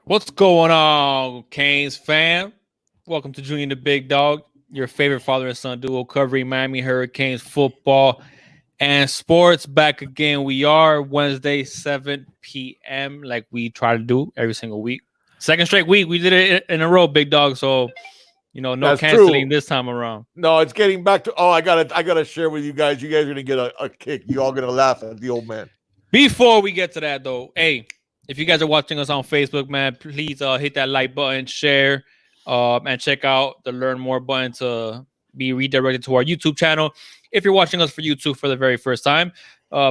What's going on, Canes fam? Welcome to Junior the Big Dog, your favorite father and son duo covering Miami Hurricanes football and sports. Back again, we are Wednesday, 7 p.m., like we try to do every single week. Second straight week, we did it in a row, Big Dog. So, no That's canceling true. this time around. No, it's getting back to. Oh, I gotta share with you guys. You guys are gonna get a kick. You all gonna laugh at the old man. Before we get to that, though, hey, if you guys are watching us on Facebook, man, please hit that like button, share, and check out the learn more button to be redirected to our YouTube channel. If you're watching us for YouTube for the very first time,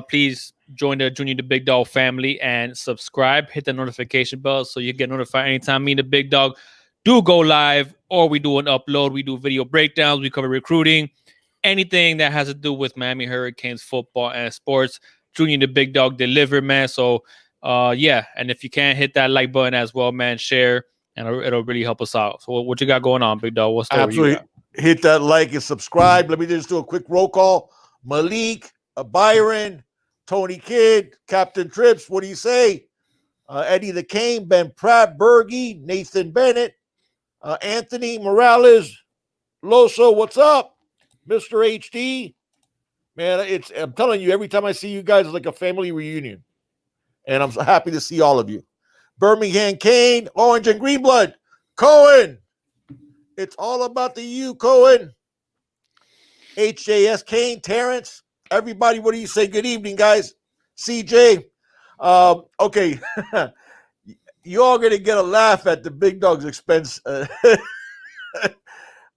please join the Junior the Big Dog family and subscribe. Hit the notification bell so you get notified anytime me and the Big Dog do go live or we do an upload. We do video breakdowns. We cover recruiting, anything that has to do with Miami Hurricanes football and sports. Junior the Big Dog deliver, man. So yeah, and if you can hit that like button as well, man, share, and it'll really help us out. So what you got going on, Big Dog? What story you Absolutely. got? Hit that like and subscribe. Let me just do a quick roll call. Malik, Byron, Tony Kidd, Captain Trips. What do you say? Eddie the Cane, Ben Pratt, Bergie, Nathan Bennett, Anthony Morales, Loso. What's up, Mister HD? Man, I'm telling you, every time I see you guys, it's like a family reunion. And I'm so happy to see all of you. Birmingham Kane, Orange and Green Blood, Cohen. It's all about the U, Cohen. HJS Kane, Terrence. Everybody, what do you say? Good evening, guys. CJ. Okay. You all going to get a laugh at the Big Dog's expense.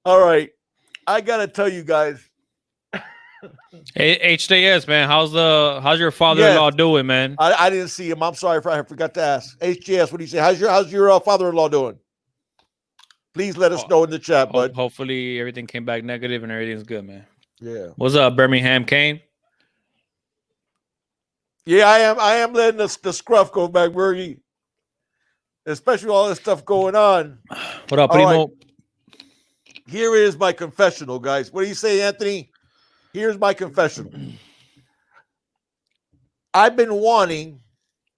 All right. I got to tell you guys. Hey, HJS, man, how's your father-in-law doing, man? I didn't see him. I'm sorry if I forgot to ask. HJS, what do you say? How's your father-in-law doing? Please let us know in the chat, bud. Hopefully everything came back negative and everything's good, man. Yeah. What's up, Birmingham Kane? Yeah, I am letting the scruff go back, Bergie. Especially all this stuff going on. What up, Primo? Right. Here is my confessional, guys. What do you say, Anthony? Here's my confessional. I've been wanting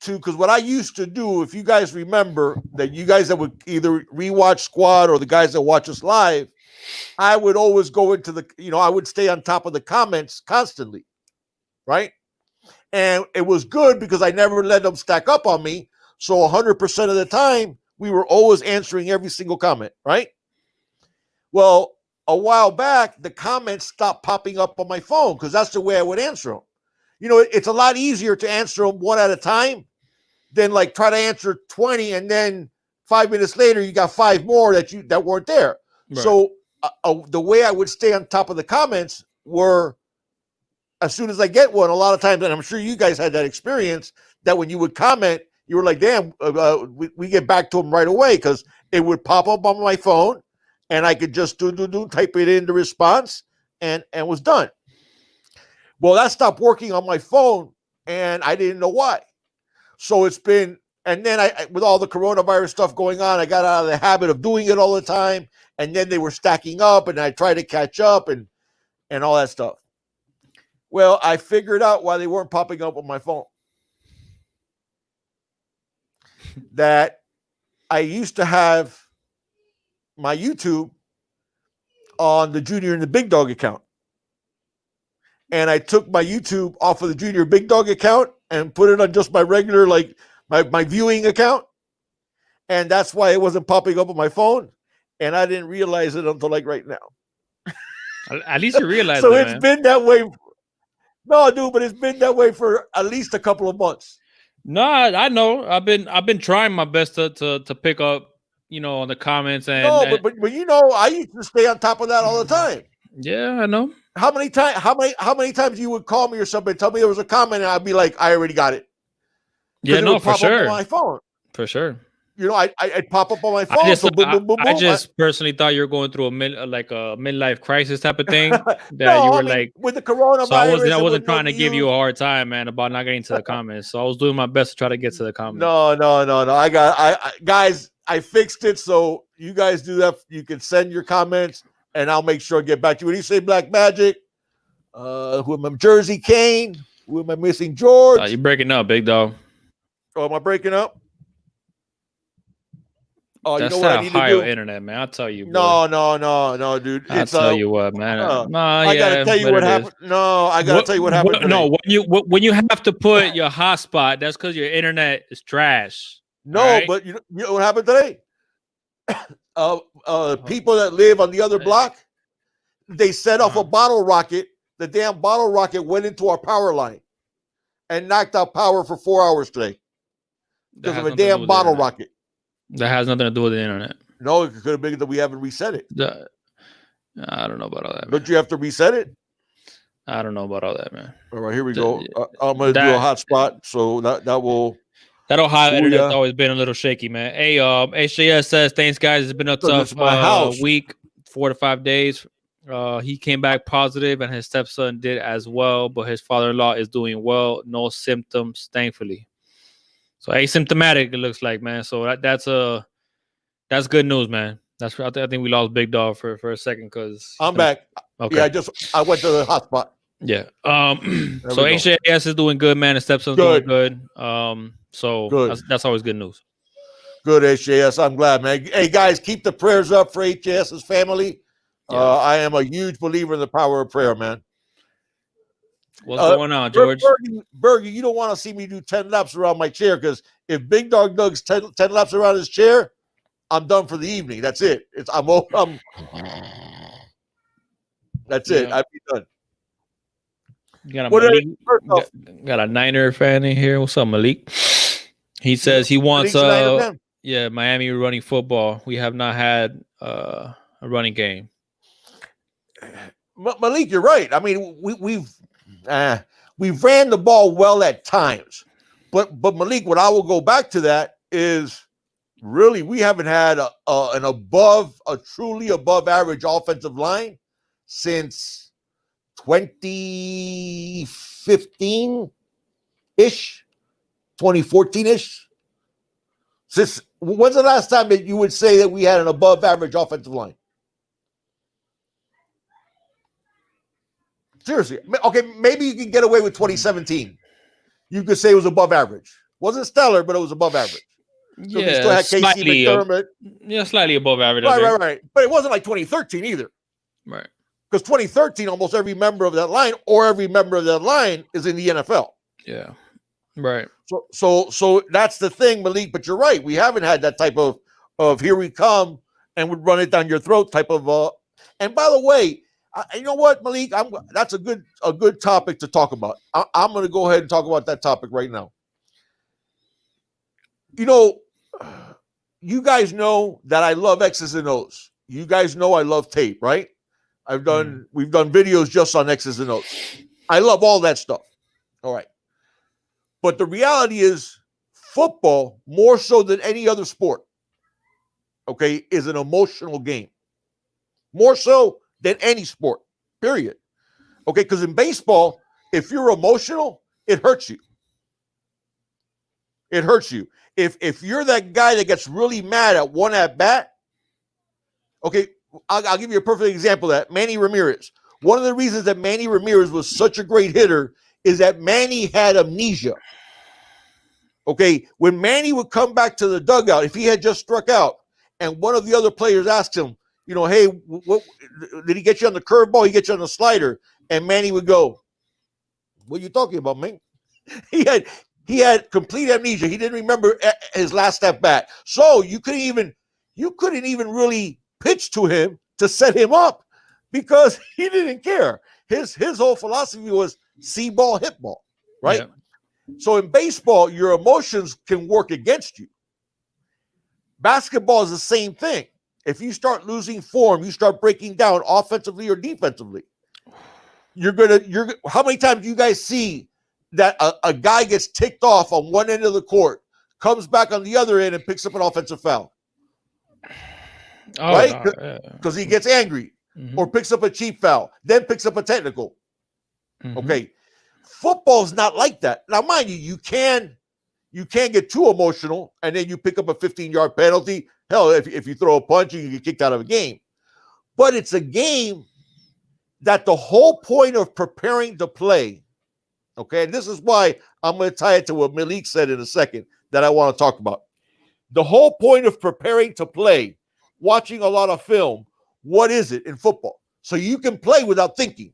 to, because what I used to do, if you guys remember, that you guys that would either rewatch Squad or the guys that watch us live, I would always go into I would stay on top of the comments constantly, right? And it was good because I never let them stack up on me. So 100% of the time, we were always answering every single comment, right? Well, a while back, the comments stopped popping up on my phone because that's the way I would answer them. It's a lot easier to answer them one at a time than like try to answer 20 and then 5 minutes later you got 5 more that weren't there. Right. So the way I would stay on top of the comments were, as soon as I get one, a lot of times, and I'm sure you guys had that experience, that when you would comment, you were like, damn, we get back to them right away because it would pop up on my phone and I could just type it in the response and was done. Well, that stopped working on my phone and I didn't know why. So it's been, and then I with all the coronavirus stuff going on, I got out of the habit of doing it all the time. And then they were stacking up and I tried to catch up and all that stuff. Well, I figured out why they weren't popping up on my phone. That I used to have my YouTube on the Junior and the Big Dog account. And I took my YouTube off of the Junior Big Dog account and put it on just my regular, like my viewing account. And that's why it wasn't popping up on my phone. And I didn't realize it until like right now. At least you realize so it, it's been that way. No, dude, but it's been that way for at least a couple of months. No, I know. I've been trying my best to pick up, on the comments and. No, but I used to stay on top of that all the time. Yeah, I know. How many times you would call me or something, tell me there was a comment, and I'd be like, I already got it. Yeah, no, for sure. On my phone. For sure. I'd pop up on my phone. I just personally thought you were going through a midlife crisis type of thing. Like with the coronavirus. So I wasn't trying to give you a hard time, man, about not getting to the comments. So I was doing my best to try to get to the comments. No. Guys, I fixed it. So you guys do that. You can send your comments, and I'll make sure I get back to you. What do you say, Black Magic? Who am I? Jersey Kane. Who am I missing? George. You're breaking up, Big Dog. Oh, am I breaking up? You That's know what I that need to Ohio do? internet, man. I'll tell you, boy. No, dude. I'll It's tell you what, man. Nah, I gotta yeah, tell you but what it is. happened. No, I gotta tell you what happened today. No, when you have to put your hotspot, that's because your internet is trash. No, right? but you know what happened today? People that live on the other block, they set off a bottle rocket. The damn bottle rocket went into our power line and knocked out power for 4 hours today because of a damn bottle rocket. That has nothing to do with the internet. No, it could have been that we haven't reset it. I don't know about all that. Don't you have to reset it? I don't know about all that, man. All right, here we go. I'm gonna do a hotspot, so that will. That Ohio internet's always been a little shaky, man. Hey, HJS says, thanks, guys. It's been a tough week, 4 to 5 days. He came back positive, and his stepson did as well, but his father-in-law is doing well. No symptoms, thankfully. So asymptomatic, it looks like, man. So that's good news, man. I think we lost Big Dog for a second because I'm back. Okay. Yeah, I went to the hotspot. Yeah. So HJS is doing good, man. His stepson's doing good. So good. That's always good news. Good, HJS. I'm glad, man. Hey, guys, keep the prayers up for HJS's family. Yeah. I am a huge believer in the power of prayer, man. What's going on, George? Bergie, you don't want to see me do 10 laps around my chair because if Big Dog does 10 laps around his chair, I'm done for the evening. That's it. That's it. I'll be done. Got a Niner fan in here. What's up, Malik? He says he wants Miami running football. We have not had a running game. Malik, you're right. I mean, we've ran the ball well at times, but Malik, what I will go back to that is really we haven't had a truly above average offensive line since 2015-ish, 2014-ish. Since when's the last time that you would say that we had an above average offensive line? Seriously. Okay, maybe you can get away with 2017. You could say it was above average. Wasn't stellar, but it was above average. So we still had Casey McDermott. Slightly above average. Right. But it wasn't like 2013 either. Right. Because 2013, almost every member of that line is in the NFL. Yeah. Right. So that's the thing, Malik. But you're right. We haven't had that type of here we come and would run it down your throat type of. And by the way, you know what, Malik? That's a good topic to talk about. I'm going to go ahead and talk about that topic right now. You know, you guys know that I love X's and O's. You guys know I love tape, right? We've done videos just on X's and O's. I love all that stuff. All right. But the reality is football, more so than any other sport, okay, is an emotional game. More so than any sport, period. Okay, because in baseball, if you're emotional, it hurts you. It hurts you. If you're that guy that gets really mad at one at bat, okay, I'll give you a perfect example of that. Manny Ramirez. One of the reasons that Manny Ramirez was such a great hitter is that Manny had amnesia. Okay, when Manny would come back to the dugout, if he had just struck out, and one of the other players asked him, you know, hey, what did he get you on the curveball? He get you on the slider, and Manny would go, "What are you talking about, man?" He had complete amnesia. He didn't remember his last at bat, so you couldn't even really pitch to him to set him up because he didn't care. His whole philosophy was see ball, hit ball, right? Yeah. So in baseball, your emotions can work against you. Basketball is the same thing. If you start losing form, you start breaking down offensively or defensively. How many times do you guys see that a guy gets ticked off on one end of the court, comes back on the other end and picks up an offensive foul? Right? Because he gets angry or picks up a cheap foul, then picks up a technical. Okay. Football's not like that. Now, mind you, you can get too emotional and then you pick up a 15-yard penalty. Hell, if you throw a punch, you can get kicked out of a game. But it's a game that the whole point of preparing to play, okay, and this is why I'm going to tie it to what Malik said in a second that I want to talk about. The whole point of preparing to play, watching a lot of film, what is it in football? So you can play without thinking.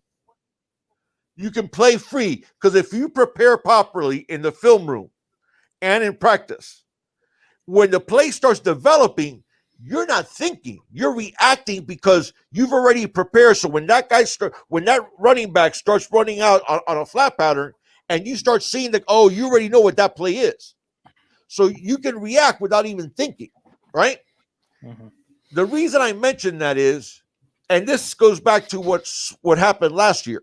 You can play free, because if you prepare properly in the film room and in practice, when the play starts developing, you're not thinking, you're reacting because you've already prepared. So when that when that running back starts running out on a flat pattern, and you start seeing that, oh, you already know what that play is. So you can react without even thinking, right? Mm-hmm. The reason I mentioned that is, and this goes back to what happened last year.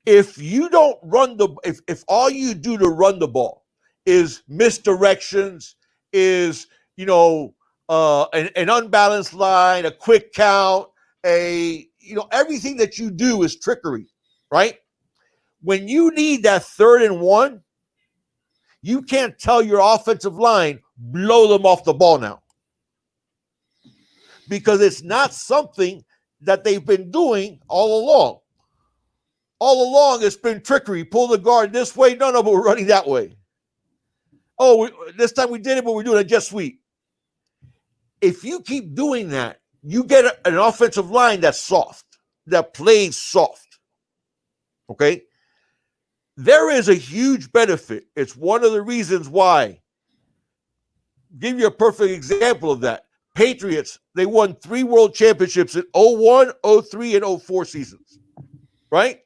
If you don't run if all you do to run the ball is misdirections, is, an unbalanced line, a quick count, everything that you do is trickery, right? When you need that 3rd and 1, you can't tell your offensive line, blow them off the ball now. Because it's not something that they've been doing all along. All along, it's been trickery. Pull the guard this way. No, but we're running that way. Oh, this time we did it, but we're doing a jet sweep. If you keep doing that, you get an offensive line that's soft, that plays soft. Okay? There is a huge benefit. It's one of the reasons why. Give you a perfect example of that. Patriots, they won 3 world championships in 01, 03, and 04 seasons. Right?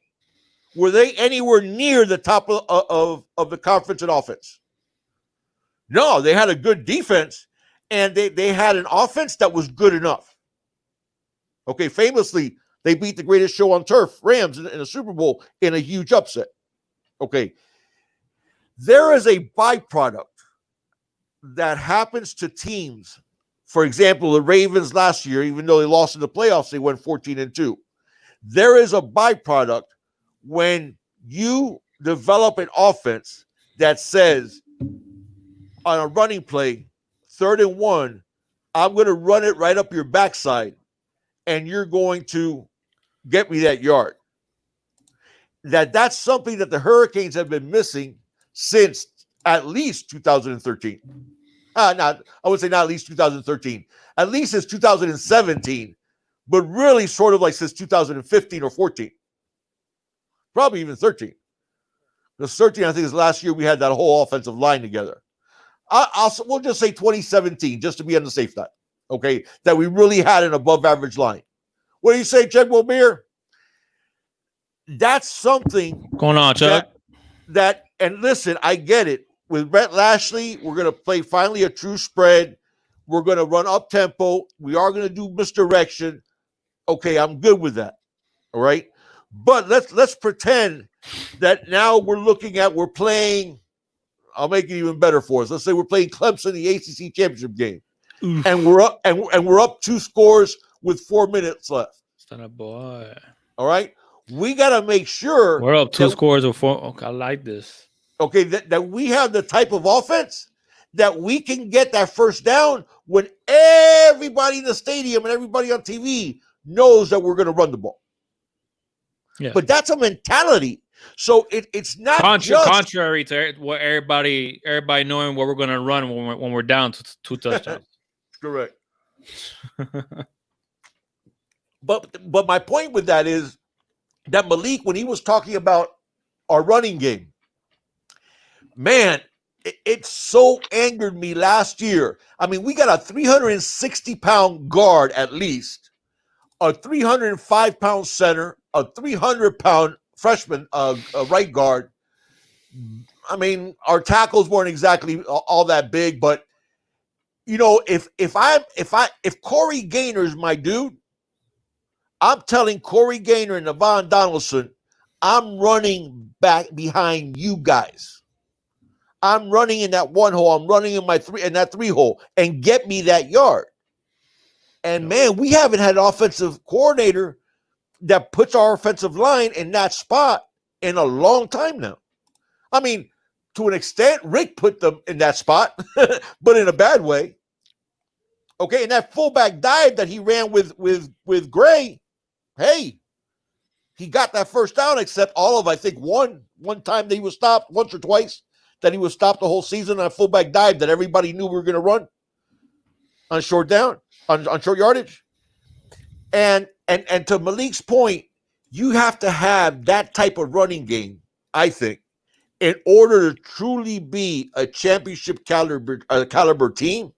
Were they anywhere near the top of the conference in offense? No, they had a good defense, and they had an offense that was good enough. Okay, famously, they beat the greatest show on turf, Rams, in a Super Bowl in a huge upset. Okay, there is a byproduct that happens to teams. For example, the Ravens last year, even though they lost in the playoffs, they went 14-2. There is a byproduct when you develop an offense that says, on a running play, 3rd and 1, I'm going to run it right up your backside, and you're going to get me that yard. That's something that the Hurricanes have been missing since at least 2013. I would say not at least 2013. At least since 2017, but really sort of like since 2015 or 14. Probably even 13. The 13, I think, is last year we had that whole offensive line together. We'll just say 2017, just to be on the safe side. Okay, that we really had an above-average line. What do you say, Chuck Wilbeer? That's something going on, Chuck. And listen, I get it. With Brett Lashley, we're going to play finally a true spread. We're going to run up tempo. We are going to do misdirection. Okay, I'm good with that. All right, but let's pretend that now we're playing. I'll make it even better for us. Let's say we're playing Clemson in the ACC championship game, and we're up 2 scores with 4 minutes left. Son of boy. All right, we got to make sure we're up 2 scores with 4. Okay, I like this. Okay, that we have the type of offense that we can get that first down when everybody in the stadium and everybody on TV knows that we're going to run the ball. Yeah. But that's a mentality. So it's not contrary to what everybody knowing what we're going to run when we're down to 2 touchdowns. Correct. But my point with that is that Malik, when he was talking about our running game, man, it so angered me last year. I mean, we got a 360-pound guard at least, a 305-pound center, a 300-pound freshman right guard. I mean, our tackles weren't exactly all that big, but if Corey Gaynor's my dude, I'm telling Corey Gaynor and Navon Donaldson, I'm running back behind you guys. I'm running in that 1 hole. I'm running in that 3 hole, and get me that yard. And man, we haven't had an offensive coordinator that puts our offensive line in that spot in a long time now. I mean, to an extent, Rick put them in that spot, but in a bad way. Okay, and that fullback dive that he ran with Gray, hey, he got that first down, except I think one time that he was stopped, once or twice that he was stopped the whole season on a fullback dive that everybody knew we were going to run. on short down, on short yardage. And to Malik's point, you have to have that type of running game, I think, in order to truly be a championship caliber team.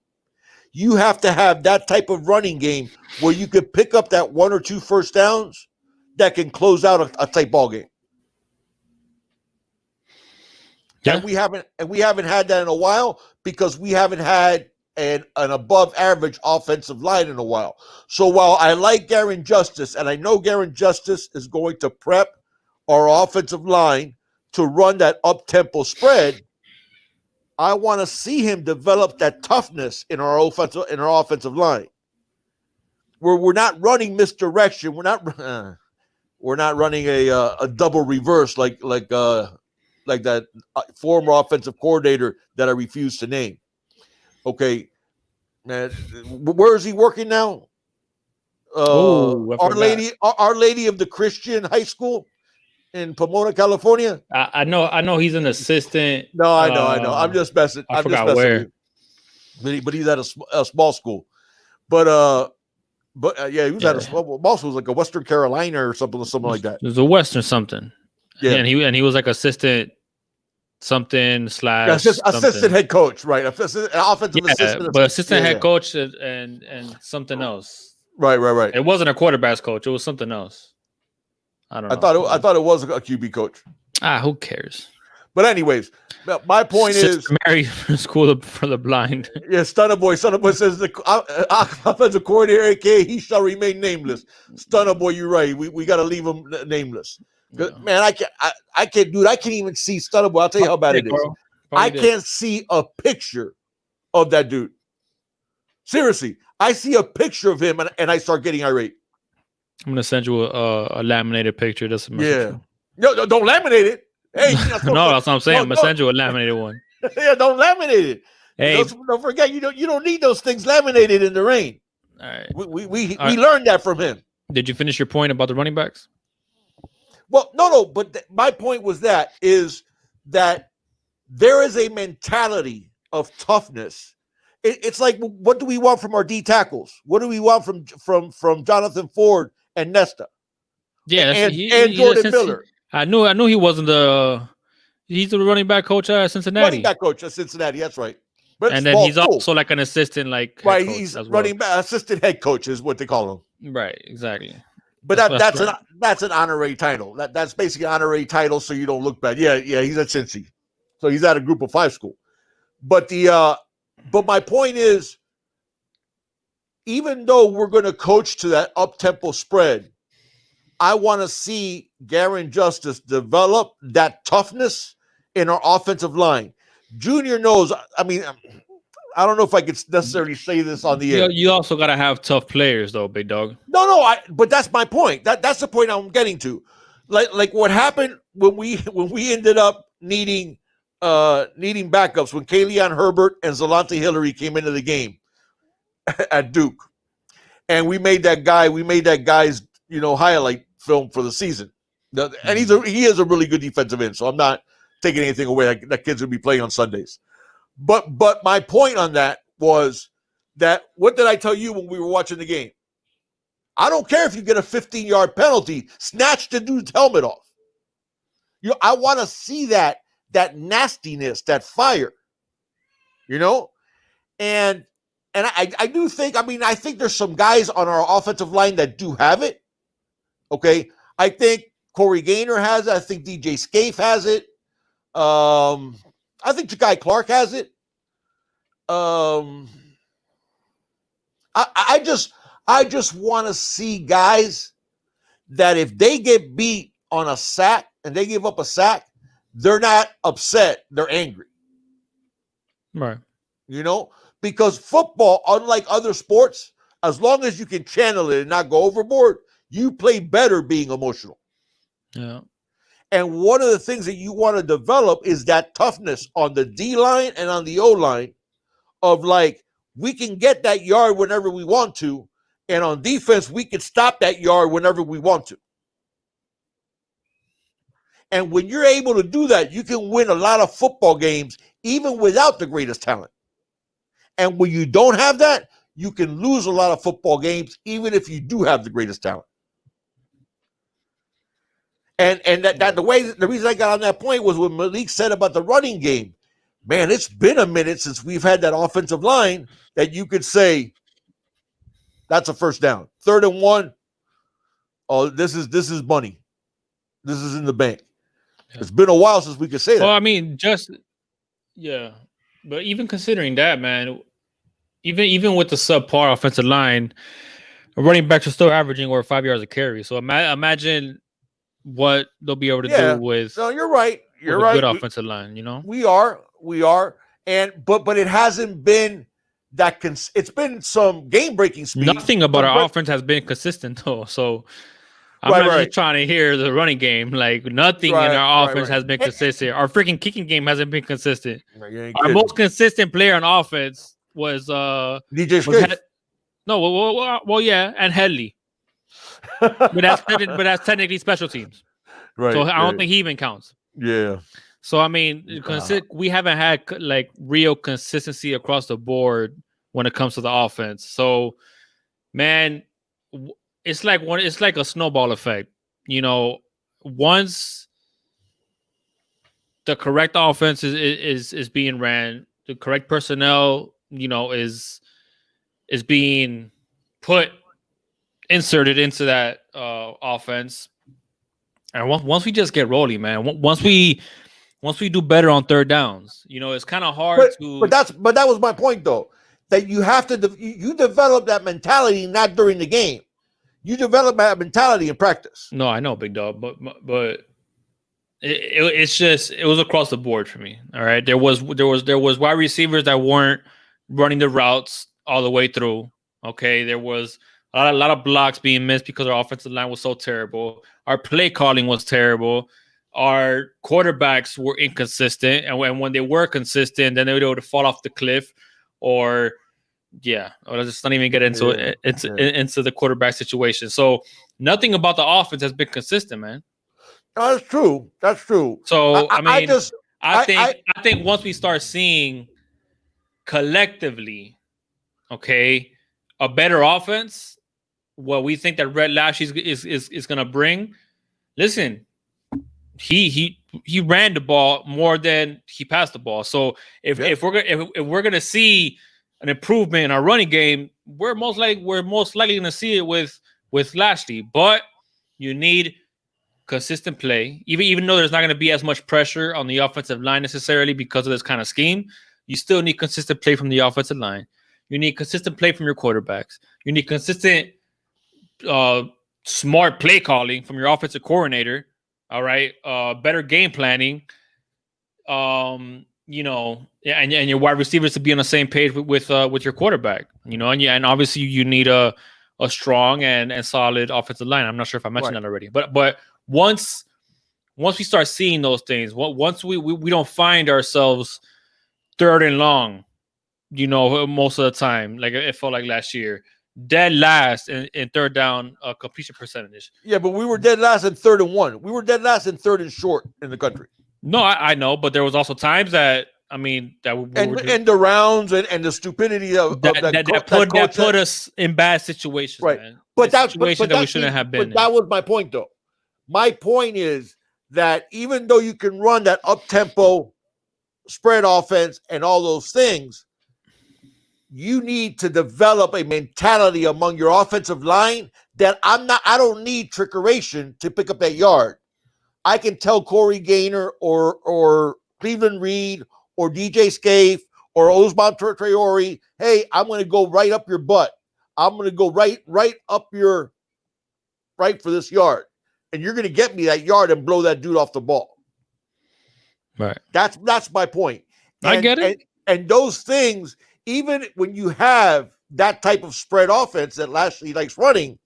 You have to have that type of running game where you can pick up that 1 or 2 first downs that can close out a tight ball game. Yeah. And we haven't had that in a while because we haven't had an above average offensive line in a while. So while I like Garin Justice, and I know Garin Justice is going to prep our offensive line to run that up-tempo spread, I want to see him develop that toughness in our offensive line. We're not running misdirection. We're not running a double reverse like that former offensive coordinator that I refuse to name. Okay, man, where is he working now? Our Lady of the Christian High School in Pomona, California. I know he's an assistant. No, I know. I'm just messing. I forgot where. But he's at a small school. But yeah, he was at a small school, like a Western Carolina or something like that. It was a Western something. Yeah, and he was like assistant something / assistant head coach, right? Offensive assistant. But assistant head coach and something else. Right. It wasn't a quarterback's coach. It was something else. I don't know. I thought it was a QB coach. Who cares? But anyways, my point is Mary School for the Blind. Yeah, Stunner Boy says the offensive coordinator, aka he shall remain nameless. Stunner Boy, you're right. We got to leave him nameless. Yeah. Man, I can't do it. I can't even see Stunner Boy. I'll tell you how bad it is. I can't see a picture of that dude. Seriously, I see a picture of him and I start getting irate. I'm gonna send you a laminated picture. No, don't laminate it. Hey, no, that's what I'm saying. I'm gonna send you a laminated one. Yeah, don't laminate it. Hey, don't forget you don't need those things laminated in the rain. All right, we learned that from him. Did you finish your point about the running backs? Well, no, but my point was that there is a mentality of toughness. It's like, what do we want from our D tackles? What do we want from Jonathan Ford and Nesta? Yeah, and Jordan Miller. I knew he wasn't he's the running back coach at Cincinnati. Running back coach at Cincinnati, that's right. But and then he's also like an assistant, right. He's running back assistant head coach is what they call him. Right, exactly. But that's an honorary title. That's basically an honorary title, so you don't look bad. Yeah, he's at Cincy, so he's at a Group of 5 school. But but my point is, even though we're going to coach to that up-tempo spread, I want to see Garin Justice develop that toughness in our offensive line. Junior knows. I mean, I don't know if I could necessarily say this on the air. You also got to have tough players, though, big dog. No, but that's my point. That's the point I'm getting to. Like what happened when we ended up needing backups when Kalian Herbert and Zalante Hillary came into the game at Duke, and we made that guy's highlight film for the season. And he is a really good defensive end, so I'm not taking anything away. That kid's gonna be playing on Sundays. But my point on that was that, what did I tell you when we were watching the game? I don't care if you get a 15-yard penalty, snatch the dude's helmet off. I want to see that nastiness, that fire. And I do think, I think there's some guys on our offensive line that do have it. Okay. I think Corey Gaynor has it. I think DJ Scaife has it. I think Ja'Kai Clark has it. I just want to see guys that if they get beat on a sack and they give up a sack, they're not upset. They're angry. Right. Because football, unlike other sports, as long as you can channel it and not go overboard, you play better being emotional. Yeah. And one of the things that you want to develop is that toughness on the D line and on the O line of we can get that yard whenever we want to. And on defense, we can stop that yard whenever we want to. And when you're able to do that, you can win a lot of football games, even without the greatest talent. And when you don't have that, you can lose a lot of football games, even if you do have the greatest talent. And that the reason I got on that point was what Malik said about the running game. Man, it's been a minute since we've had that offensive line that you could say that's a first down. 3rd and 1. Oh, this is money. This is in the bank. Yeah. It's been a while since we could say that. Well, I mean, but even considering that, man, even with the subpar offensive line, running backs are still averaging over 5 yards a carry. So imagine what they'll be able to do with. No, you're right. You're right. Good offensive line, you know. We are, and but it hasn't been that. It's been some game-breaking speed. Nothing about our offense has been consistent, though. So I'm not just trying to hear the running game. Like nothing in our offense has been consistent. Our freaking kicking game hasn't been consistent. Our most consistent player on offense was DJ Scaife. And Headley. but that's technically special teams. Right. So I don't think he even counts. Yeah. So I mean, we haven't had like real consistency across the board when it comes to the offense. So, man, it's like a snowball effect. You know, once the correct offense is being ran, the correct personnel, you know, is being inserted into that offense. And once we just get rolling, man, once we do better on 3rd downs, you know, it's kind of hard But that was my point, though, that you have to you develop that mentality not during the game. You develop that mentality in practice. No, I know, big dog, but it was across the board for me. All right, there was wide receivers that weren't running the routes all the way through. Okay, there was a lot of blocks being missed because our offensive line was so terrible. Our play calling was terrible. Our quarterbacks were inconsistent, and when they were consistent, then they would able to fall off the cliff, or let's just not even get into into the quarterback situation. So nothing about the offense has been consistent, man. No, that's true. That's true. So I think once we start seeing collectively, okay, a better offense, what we think that Rhett Lashlee is going to bring. Listen, he ran the ball more than he passed the ball. So if we're gonna see an improvement in our running game, we're most likely going to see it with Lashlee. But you need consistent play, even though there's not going to be as much pressure on the offensive line necessarily because of this kind of scheme. You still need consistent play from the offensive line. You need consistent play from your quarterbacks. You need consistent, smart play calling from your offensive coordinator. All right, better game planning. You know, and your wide receivers to be on the same page with your quarterback. You know, and obviously you need a strong and solid offensive line. I'm not sure if I mentioned that already, but once we start seeing those things, once we don't find ourselves 3rd and long, you know, most of the time, like it felt like last year, dead last in 3rd down completion percentage. Yeah, but we were dead last in 3rd and 1. We were dead last in 3rd and short in the country. No, I know, but there was also times that and the rounds and the stupidity of that put us in bad situations, right? Man. But that's situation that we shouldn't have been. But that was my point, though. My point is that even though you can run that up-tempo spread offense and all those things, you need to develop a mentality among your offensive line that I don't need trickeration to pick up that yard. I can tell Corey Gaynor or Cleveland Reed or DJ Scaife or Ousmane Traore, hey, I'm going to go right up your butt. I'm going to go right up your right for this yard. And you're going to get me that yard and blow that dude off the ball. Right. That's my point. I get it. And those things, even when you have that type of spread offense that Lashlee likes running,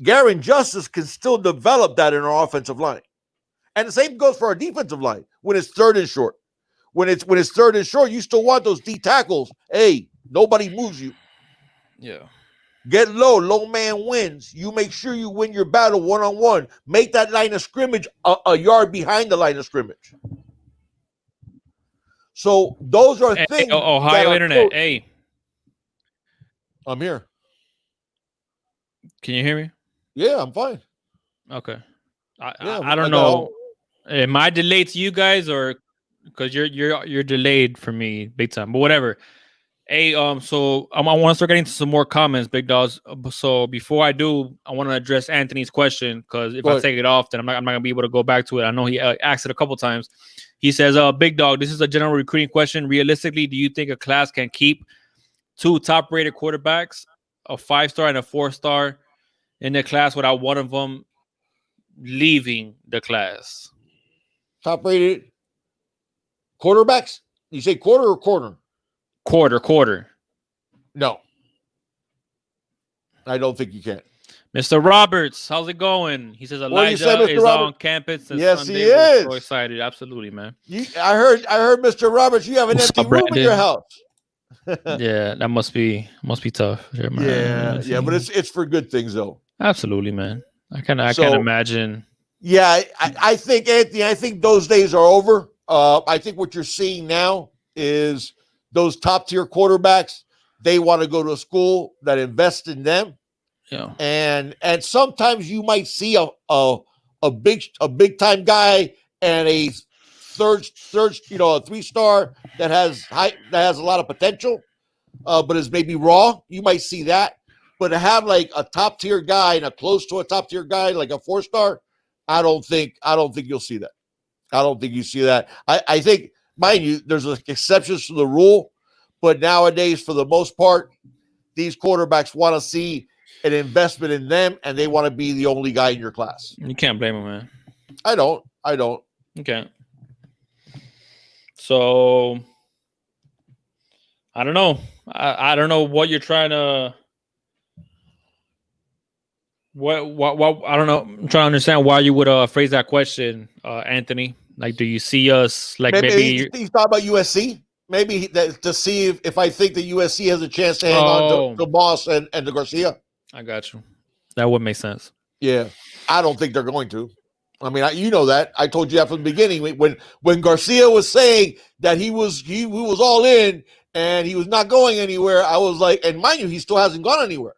Garin Justice can still develop that in our offensive line. And the same goes for our defensive line when it's 3rd and short. When it's 3rd and short, you still want those D tackles. Hey, nobody moves you. Yeah. Get low man wins. You make sure you win your battle one-on-one. Make that line of scrimmage a yard behind the line of scrimmage. So those are things. Ohio Internet. Hey, I'm here. Can you hear me? Yeah, I'm fine. Okay. Yeah, I don't know. Am I delayed to you guys, or because you're delayed for me big time? But whatever. Hey, so I want to start getting to some more comments, big dogs. So before I do, I want to address Anthony's question, because if Go I ahead. take it off, then I'm not gonna be able to go back to it. I know he asked it a couple times. He says, "Big dog, this is a general recruiting question. Realistically, do you think a class can keep 2 top-rated quarterbacks, a 5-star and a 4-star, in the class without one of them leaving the class?" Top rated quarterbacks? You say quarter or corner? Quarter. No. I don't think you can. Mr. Roberts, how's it going? He says What do you say, Elijah Mr. is Roberts? on campus this Yes, Sunday. he We're is. so excited. Absolutely, man. I heard, Mr. Roberts, you have an What's empty up, room in your Brandon? house. Yeah, that must be tough. Sure, man. Yeah, but it's for good things though. Absolutely, man. I can't So- imagine. Yeah, I think, Anthony, I think those days are over. I think what you're seeing now is those top tier quarterbacks, they want to go to a school that invests in them. Yeah. And sometimes you might see a big time guy and a third, a 3-star that has a lot of potential, but is maybe raw. You might see that. But to have like a top tier guy and a close to a top tier guy like a 4-star, I don't think you'll see that. I don't think you see that. I think, mind you, there's exceptions to the rule, but nowadays, for the most part, these quarterbacks want to see an investment in them, and they want to be the only guy in your class. You can't blame him, man. I don't. Okay. So I don't know. I don't know what you're trying to. What I don't know. I'm trying to understand why you would phrase that question, Anthony. Like, do you see us like maybe he's talking about USC? Maybe to see if I think the USC has a chance to hang on to Moss and to Garcia. I got you. That would make sense. Yeah, I don't think they're going to. I mean, you know that. I told you that from the beginning. When Garcia was saying that he was all in and he was not going anywhere, I was like, and mind you, he still hasn't gone anywhere.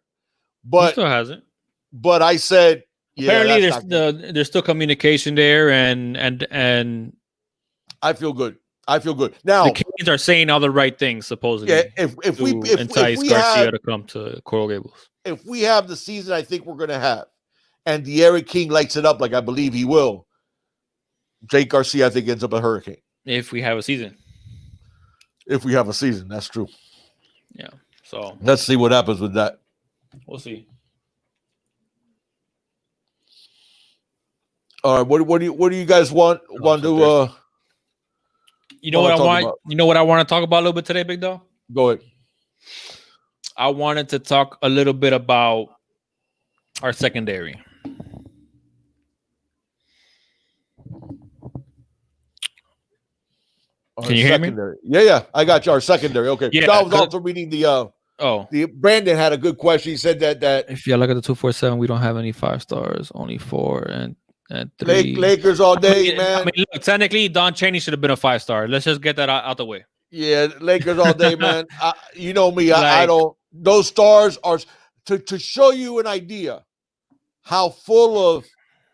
But he still hasn't. But I said, yeah, apparently there's still communication there, and I feel good. Now the Canes are saying all the right things, supposedly. Yeah, if we entice Garcia to come to Coral Gables. If we have the season I think we're going to have, and De'Aaron King lights it up like I believe he will, Jake Garcia I think ends up a Hurricane. If we have a season. That's true. Yeah. So let's see what happens with that. We'll see. All right, what do you guys want to? You know what I want? About? You know what I want to talk about a little bit today, Big Dog? Go ahead. I wanted to talk a little bit about our secondary. Can you hear me? Yeah, I got you. Our secondary. Okay. Yeah, I was also reading the Brandon had a good question. He said that if you look at the 247, we don't have any 5-stars, only 4 and 3. Lakers all day, man. I mean, look, technically, Don Chaney should have been a 5-star. Let's just get that out the way. Yeah, Lakers all day, man. You know me. I don't. Those stars are to show you an idea how full of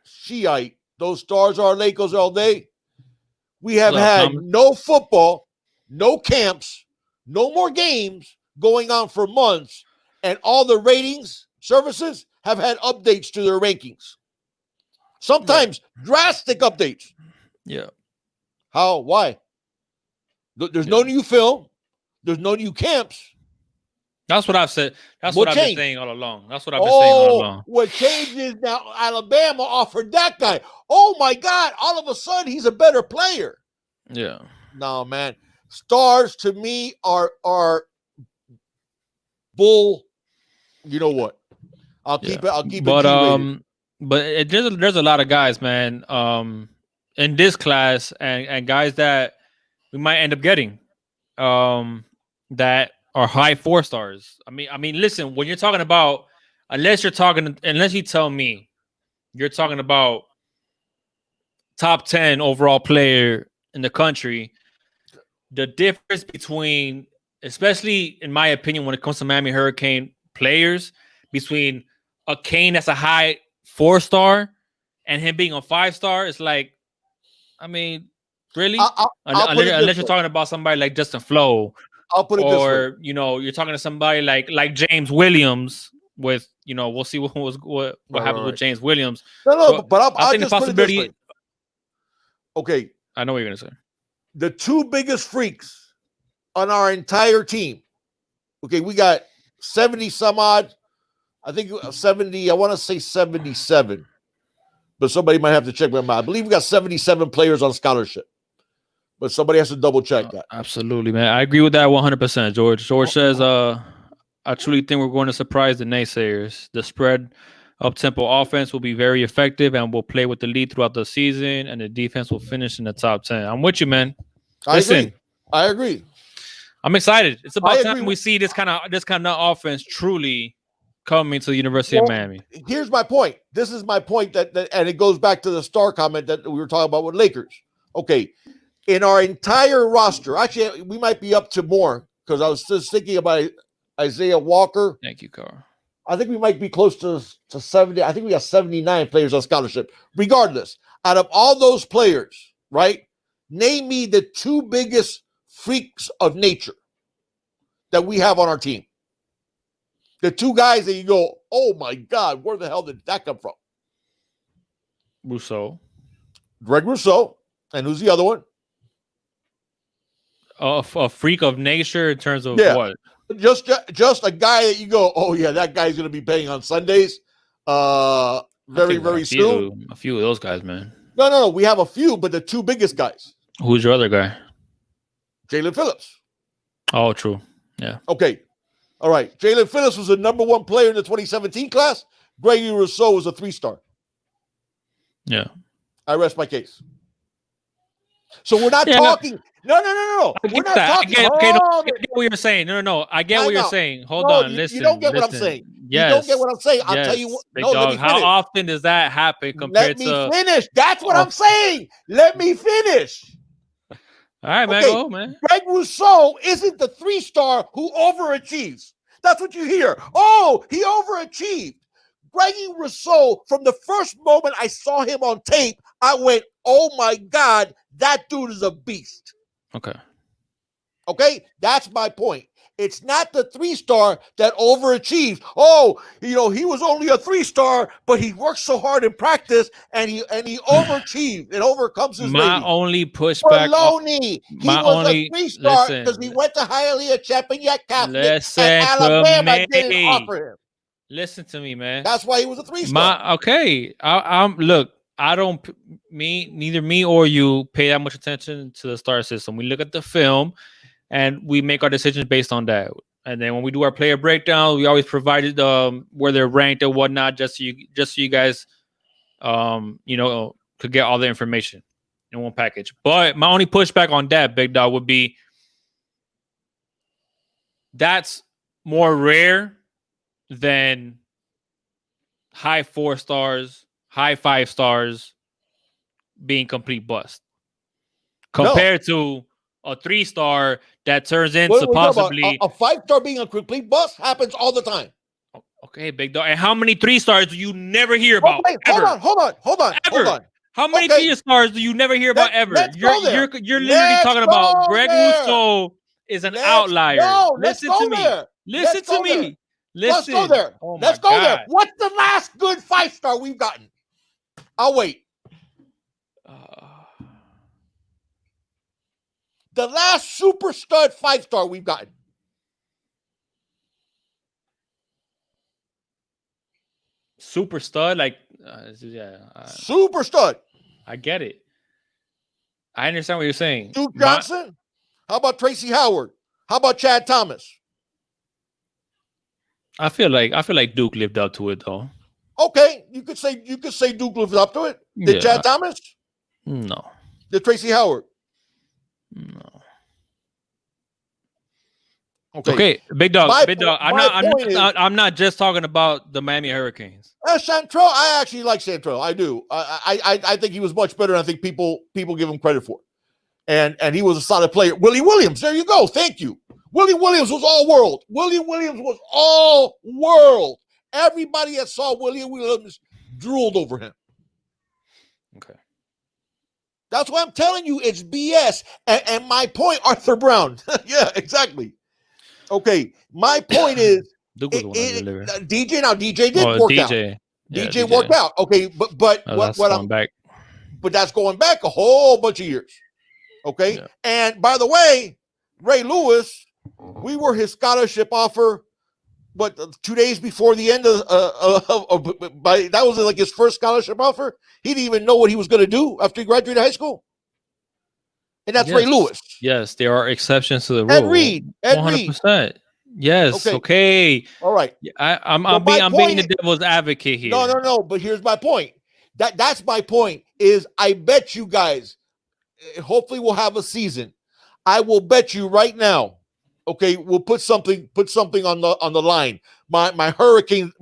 Shiite those stars are. Lakers all day. We have had no football, no camps, no more games going on for months, and all the ratings services have had updates to their rankings. Sometimes drastic updates. Yeah. How? Why? There's no new film. There's no new camps. That's what I've said. That's what I've been saying all along. What changes now? Alabama offered that guy. Oh my God! All of a sudden, he's a better player. Yeah. No, man. Stars to me are bull. You know what? I'll keep it. But there's a lot of guys, man. In this class and guys that we might end up getting, that are high 4-stars. I mean, listen, when you're talking about, unless you tell me you're talking about top 10 overall player in the country, the difference between, especially in my opinion, when it comes to Miami Hurricane players between a Kane that's a high 4-star and him being a 5-star. It's like, I mean, really? Unless you're talking about somebody like Justin Flo, I'll put it this way. or you're talking to somebody like James Williams. With we'll see what happens with James Williams. No, but I'll think just the possibility. Put it this way. Okay, I know what you're gonna say. The two biggest freaks on our entire team. Okay, we got 70 some odd. I think 70. I want to say 77, but somebody might have to check my mind. I believe we got 77 players on scholarship, but somebody has to double check that. Absolutely, man. I agree with that 100%. George says, I truly think we're going to surprise the naysayers. The spread up-tempo offense will be very effective and will play with the lead throughout the season, and the defense will finish in the top 10. I'm with you, man. I agree. I'm excited. It's about time we see this kind of offense truly coming to the University of Miami. Here's my point. This is my point that and it goes back to the star comment that we were talking about with Lakers. Okay, in our entire roster, actually, we might be up to more because I was just thinking about Isaiah Walker. Thank you, Carl. I think we might be close to 70. I think we got 79 players on scholarship. Regardless, out of all those players, right? Name me the two biggest freaks of nature that we have on our team. The two guys that you go, oh my God, where the hell did that come from? Rousseau. Greg Rousseau. And who's the other one? A freak of nature in terms of what? Just a guy that you go, oh yeah, that guy's going to be playing on Sundays very soon. A few of those guys, man. No. We have a few, but the two biggest guys. Who's your other guy? Jalen Phillips. Oh, true. Yeah. Okay. All right. Jalen Phillips was the number one player in the 2017 class. Gregory Rousseau was a 3-star. Yeah. I rest my case. So we're not talking. No. We're not talking. I get what you're saying. No. I get what you're saying. Hold on. Listen. You don't get what I'm saying. Yes. You don't get what I'm saying. I'll tell you what. No, let me finish. How often does that happen compared to? Let me finish. That's what I'm saying. Let me finish. All right, man. Go, man. Greg Rousseau isn't the 3-star who overachieves. That's what you hear. Oh, he overachieved. Greggy Rousseau, from the first moment I saw him on tape, I went, oh my God, that dude is a beast. Okay, that's my point. It's not the 3-star that overachieves. Oh, he was only a 3-star, but he worked so hard in practice and he overachieved and overcomes his My rating. only pushback. Baloney. He was a 3-star because he went to Hialeah Champagnat Catholic and Alabama didn't offer him. Listen to me, man. That's why he was a 3-star. Look, neither me or you pay that much attention to the star system. We look at the film and we make our decisions based on that. And then when we do our player breakdown, we always provided where they're ranked and whatnot, just so you guys, could get all the information in one package. But my only pushback on that, Big Dog, would be that's more rare than high 4 stars, high 5 stars being complete bust compared to a 3-star that turns into possibly a 5-star being a complete bust happens all the time. Okay, Big Dog. And how many 3-stars do you never hear about? Hold on. How many 3-stars do you never hear about ever? You're literally talking about Greg Rousseau is an outlier. No, listen to me. Listen to me. Let's go there. Let's go there. What's the last good 5-star we've gotten? I'll wait. The last super stud 5-star we've gotten. Super stud, super stud. I get it. I understand what you're saying. Duke Johnson. How about Tracy Howard? How about Chad Thomas? I feel like Duke lived up to it though. Okay, you could say Duke lived up to it. Did Chad Thomas? No. Did Tracy Howard? No. Okay, Big Dog. I'm not just talking about the Miami Hurricanes. Chantrell, I actually like Chantrell. I do. I think he was much better than I think people give him credit for. And he was a solid player. Willie Williams, there you go. Thank you. William Williams was all world. William Williams was all world. Everybody that saw William Williams drooled over him. Okay. That's why I'm telling you it's BS. And my point, Arthur Brown. Yeah, exactly. Okay, my point is, DJ did work out. DJ worked out. Okay, but that's going back a whole bunch of years. Okay, yeah. And by the way, Ray Lewis, we were his scholarship offer, but 2 days before the end of that was like his first scholarship offer. He didn't even know what he was going to do after he graduated high school. And that's Ray Lewis. Yes, there are exceptions to the rule. Ed Reed. 100%. Yes. Okay. All right. I'm being the devil's advocate here. No. But here's my point. That's my point. Is I bet you guys. Hopefully, we'll have a season. I will bet you right now. Okay, we'll put something on the line. My hurricane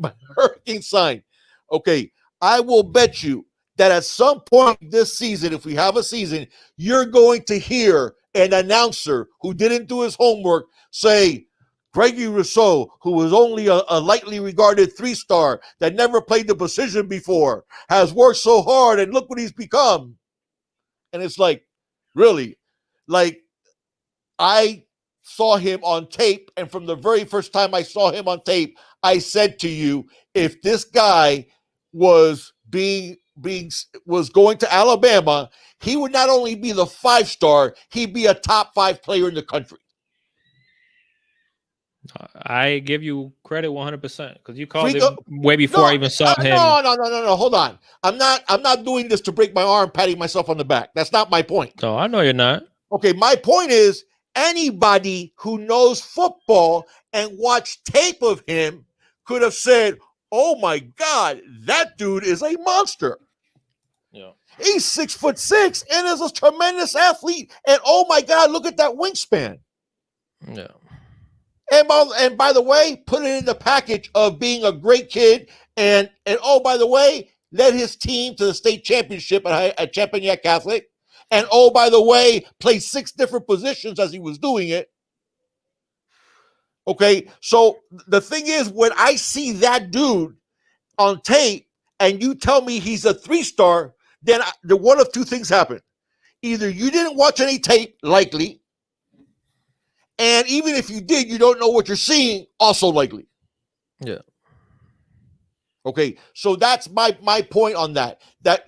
sign. Okay, I will bet you that at some point this season, if we have a season, you're going to hear an announcer who didn't do his homework say, Gregory Rousseau, who was only a lightly regarded 3-star that never played the position before, has worked so hard and look what he's become. And it's like, really? Like, I saw him on tape, and from the very first time I saw him on tape, I said to you, if this guy was going to Alabama, he would not only be the 5-star, he'd be a top 5 player in the country. I give you credit 100% because you called it way before I even saw him. No. Hold on. I'm not doing this to break my arm, patting myself on the back. That's not my point. No, I know you're not. Okay, my point is anybody who knows football and watched tape of him could have said, "Oh my God, that dude is a monster." Yeah, he's 6'6" and is a tremendous athlete. And oh my God, look at that wingspan. Yeah. And by the way, put it in the package of being a great kid. And oh, by the way, led his team to the state championship at Champagnat Catholic. And oh, by the way, played 6 different positions as he was doing it. Okay, so the thing is, when I see that dude on tape and you tell me he's a 3-star, then the one of two things happen. Either you didn't watch any tape, likely, and even if you did, you don't know what you're seeing, also likely. Yeah. Okay, so that's my point on that. That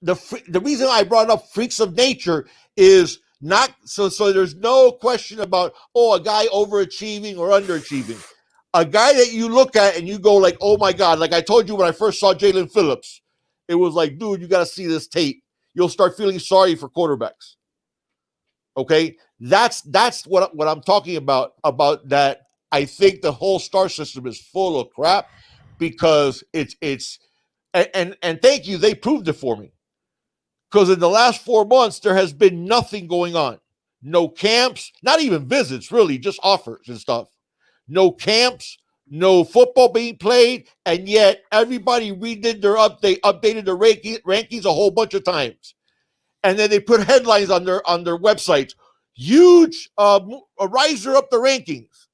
the reason I brought up freaks of nature is not so there's no question about a guy overachieving or underachieving. A guy that you look at and you go like, oh my God, like I told you when I first saw Jalen Phillips, it was like, dude, you got to see this tape. You'll start feeling sorry for quarterbacks. Okay, that's what I'm talking about that. I think the whole star system is full of crap because it's and thank you, they proved it for me. Because in the last 4 months, there has been nothing going on. No camps, not even visits, really, just offers and stuff. No camps, no football being played, and yet everybody updated their rankings a whole bunch of times. And then they put headlines on their websites. Huge a riser up the rankings.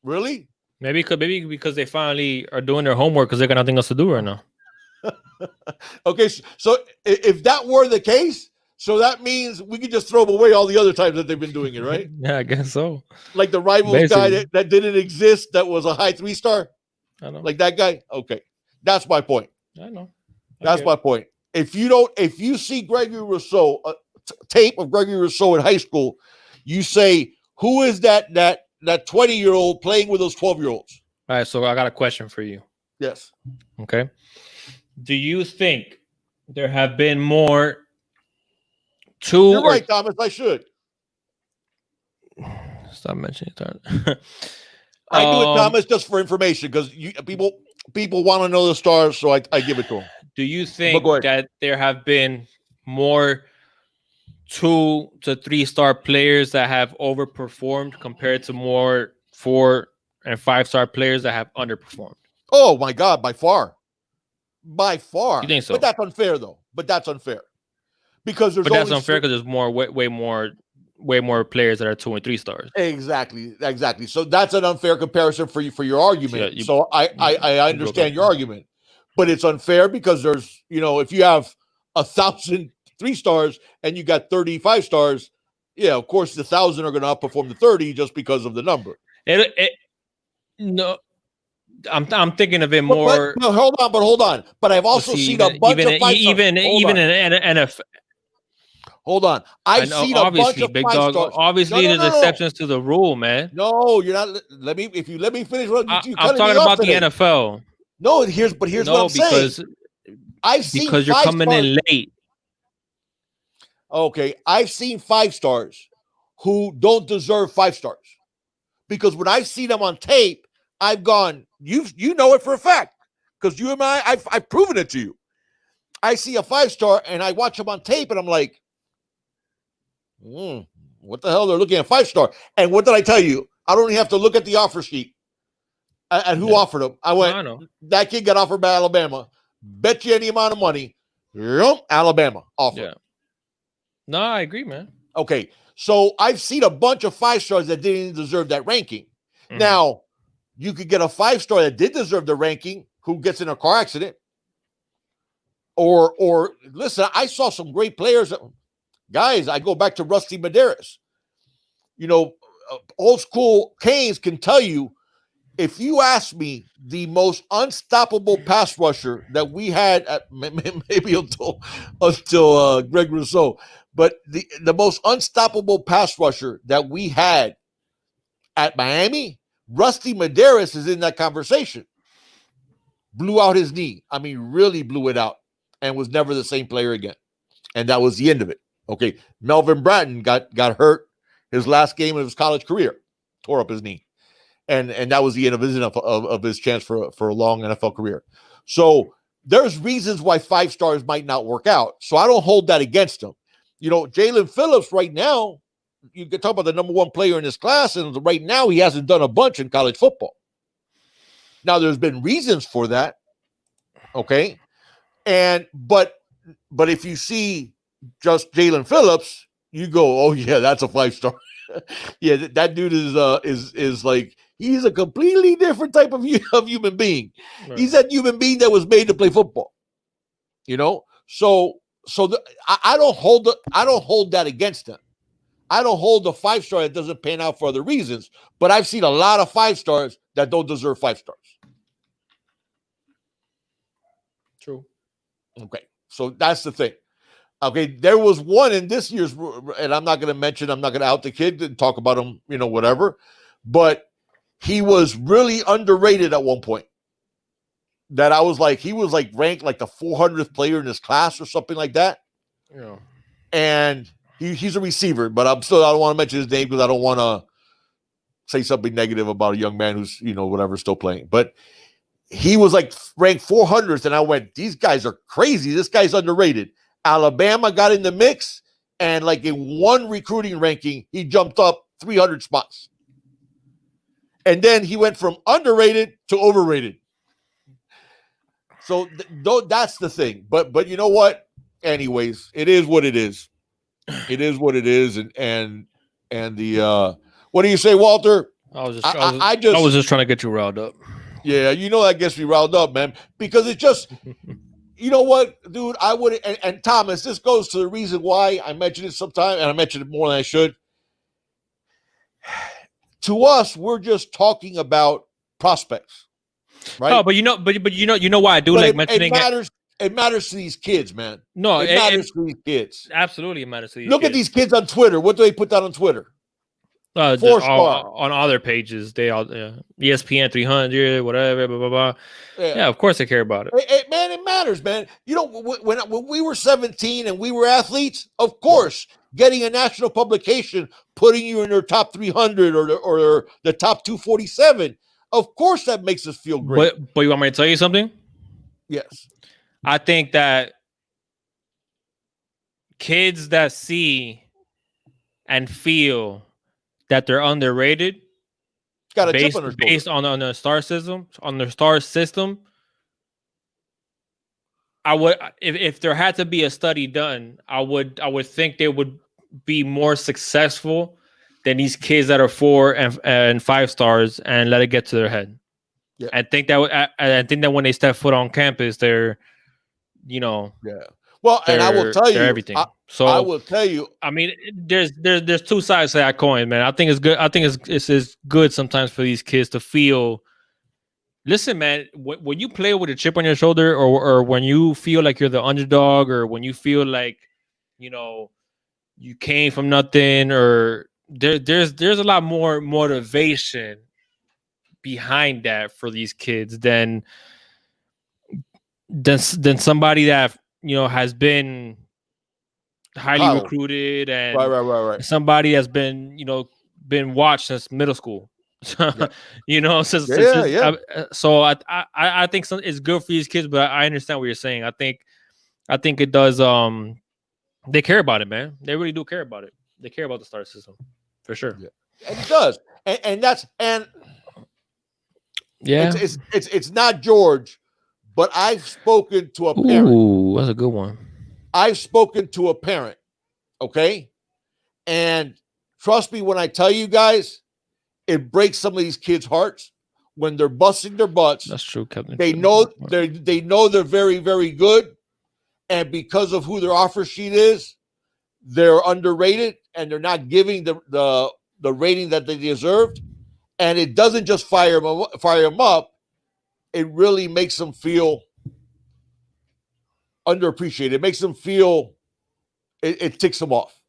Really? Maybe because they finally are doing their homework because they got nothing else to do right now. Okay, so if that were the case, so that means we could just throw away all the other times that they've been doing it, right? Yeah, I guess so. Like the Rivals guy that didn't exist, that was a high 3-star. I know. Like that guy. Okay, that's my point. I know. That's my point. If you see Gregory Rousseau, tape of Gregory Rousseau in high school, you say, who is that 20-year-old playing with those 12-year-olds? All right, so I got a question for you. Yes. Okay. Do you think there have been more You're right, Thomas. I should. Stop mentioning that. I do it, Thomas, just for information because people want to know the stars, so I give it to them. Do you think that there have been more 2 to 3-star players that have overperformed compared to more 4 and 5-star players that have underperformed? Oh my God, by far. You think so? But that's unfair, though. Because there's. But that's unfair because there's more, way more way more players that are 2 and 3 stars. Exactly. So that's an unfair comparison for you for your argument. Yeah, so I understand your argument, but it's unfair because there's if you have 1,000 3-stars and you got 35 stars, yeah, of course the 1,000 are going to outperform the 30 just because of the number. No, I'm thinking of it more. But hold on. But I've also seen a bunch of 5-stars. Even in NFL. Hold on. I've seen a bunch of big 5-stars. dog. Obviously, there's exceptions to the rule, man. No, you're not. Let me finish. I'm talking about the NFL. No, here's what I'm saying. I've seen because you're coming in late. Okay, I've seen 5-stars who don't deserve 5 stars because when I've seen them on tape, I've gone. You know it for a fact because you and I've proven it to you. I see a 5-star and I watch them on tape and I'm like, what the hell? They're looking at 5-star. And what did I tell you? I don't even have to look at the offer sheet and who offered him. I went, that kid got offered by Alabama. Bet you any amount of money. Alabama offer. Yeah. No, I agree, man. Okay. So I've seen a bunch of 5-stars that didn't deserve that ranking. Mm-hmm. Now, you could get a 5-star that did deserve the ranking who gets in a car accident. Or listen, I saw some great players. Guys, I go back to Rusty Medeiros. Old school Canes can tell you, if you ask me the most unstoppable pass rusher that we had at maybe until Greg Rousseau, but the most unstoppable pass rusher that we had at Miami, Rusty Medeiros is in that conversation. Blew out his knee. I mean, really blew it out and was never the same player again. And that was the end of it. Okay. Melvin Bratton got hurt his last game of his college career, tore up his knee. And that was the end of his chance for a long NFL career. So there's reasons why 5-stars might not work out. So I don't hold that against him. Jalen Phillips right now, you can talk about the number 1 player in this class, and right now he hasn't done a bunch in college football. Now there's been reasons for that. Okay. But if you see just Jalen Phillips, you go, oh yeah, that's a 5-star. Yeah, that dude is like, he's a completely different type of human being. Right. He's that human being that was made to play football. So I don't hold that against him. I don't hold the 5-star that doesn't pan out for other reasons, but I've seen a lot of 5-stars that don't deserve 5 stars. True. Okay, so that's the thing. Okay, there was one in this year's, and I'm not going to out the kid and talk about him, whatever, but he was really underrated at one point. That I was like, he was like ranked like the 400th player in his class or something like that. Yeah. And he's a receiver, but I don't want to mention his name because I don't want to say something negative about a young man who's, whatever, still playing. But he was like ranked 400th, and I went, these guys are crazy. This guy's underrated. Alabama got in the mix, and like in one recruiting ranking, he jumped up 300 spots. And then he went from underrated to overrated. So that's the thing. But you know what? Anyways, it is what it is. It is what it is. And the what do you say, Walter? I was just trying to get you riled up. Yeah, that gets me riled up, man. Because it just you know what, dude? I would and Thomas, this goes to the reason why I mentioned it sometime, and I mentioned it more than I should. To us, we're just talking about prospects, right? Oh, but you know why I do like mentioning it. It matters to these kids, man. No, it matters to these kids. Absolutely, it matters to these Look kids. At these kids on Twitter. What do they put down on Twitter? 4-star on other pages. They all ESPN 300, whatever, blah blah blah. Yeah, of course they care about it. Man, it matters, man. When we were 17 and we were athletes, of course, getting a national publication putting you in their top 300 or the top 247, of course that makes us feel great. But you want me to tell you something? Yes. I think that kids that see and feel that they're underrated, got a based on the star system, I would, if there had to be a study done, I would think they would be more successful than these kids that are 4 and 5 stars and let it get to their head. Yeah. I think that when they step foot on campus, they're, you know, Yeah. Well, and I will tell they're you, everything. I will tell you. I mean, there's two sides to that coin, man. I think it's good. I think it's good sometimes for these kids to feel. Listen, man, when you play with a chip on your shoulder, or when you feel like you're the underdog, or when you feel like, you know, you came from nothing, or there's a lot more motivation behind that for these kids than somebody that, you know, has been highly recruited and right. somebody has been, you know, been watched since middle school. Yeah. You know, so I think it's good for these kids, but I understand what you're saying. I think it does. They care about it, man. They really do care about it. They care about the star system for sure. Yeah. And it does, and that's yeah. It's not George, but I've spoken to a parent. Ooh, that's a good one. I've spoken to a parent, okay? And trust me when I tell you guys, it breaks some of these kids' hearts when they're busting their butts. That's true, Captain. They know they're very, very good. And because of who their offer sheet is, they're underrated and they're not giving the rating that they deserved. And it doesn't just fire them up. It really makes them feel underappreciated. It makes them feel it ticks them off.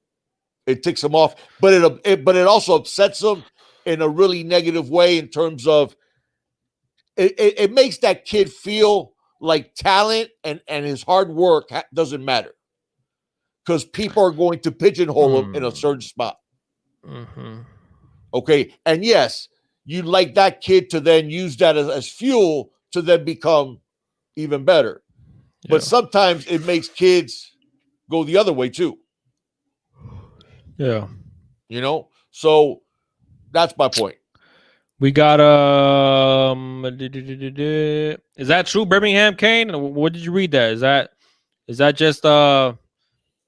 It ticks them off, but it also upsets them in a really negative way in terms of it makes that kid feel like talent and his hard work doesn't matter because people are going to pigeonhole him in a certain spot. Mm-hmm. Okay, and yes, you'd like that kid to then use that as fuel to then become even better. Yeah. But sometimes it makes kids go the other way too. Yeah. You know? So that's my point. We got is that true, Birmingham Kane? What did you read that? Is that just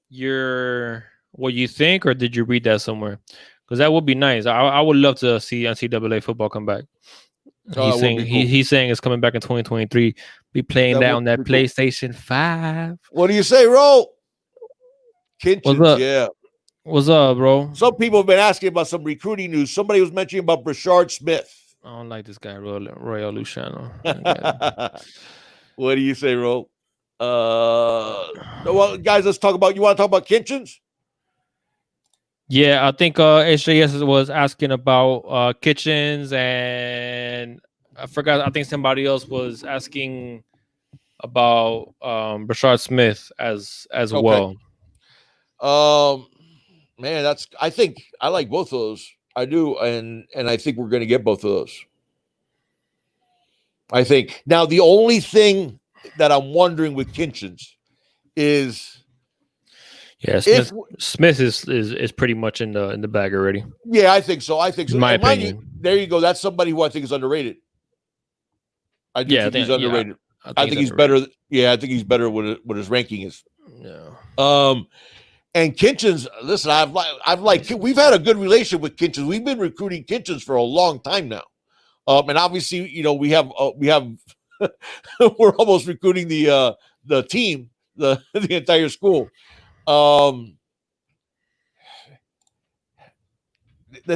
your what you think, or did you read that somewhere? Because that would be nice. I would love to see NCAA football come back. He's saying cool. He's saying it's coming back in 2023. Be playing that on that PlayStation cool. 5. What do you say, Ro? Kitchens, yeah. What's up, bro? Some people have been asking about some recruiting news. Somebody was mentioning about Brashard Smith. I don't like this guy, Royal Luciano. What do you say, Ro? Well, guys, let's talk about. You want to talk about Kitchens? Yeah, I think HJS was asking about Kitchens, and I forgot. I think somebody else was asking about Brashard Smith as well. Man, I think I like both of those. I do, and I think we're going to get both of those. I think now the only thing that I'm wondering with Kitchens is. Yeah, Smith is pretty much in the bag already. Yeah, I think so. In my opinion. There you go. That's somebody who I think is underrated. I think he's underrated. Yeah, I think he's better. Yeah, I think he's better what his ranking is. Yeah. And Kitchens, listen, we've had a good relationship with Kitchens. We've been recruiting Kitchens for a long time now. And obviously, you know, we have we're almost recruiting the team, the entire school. The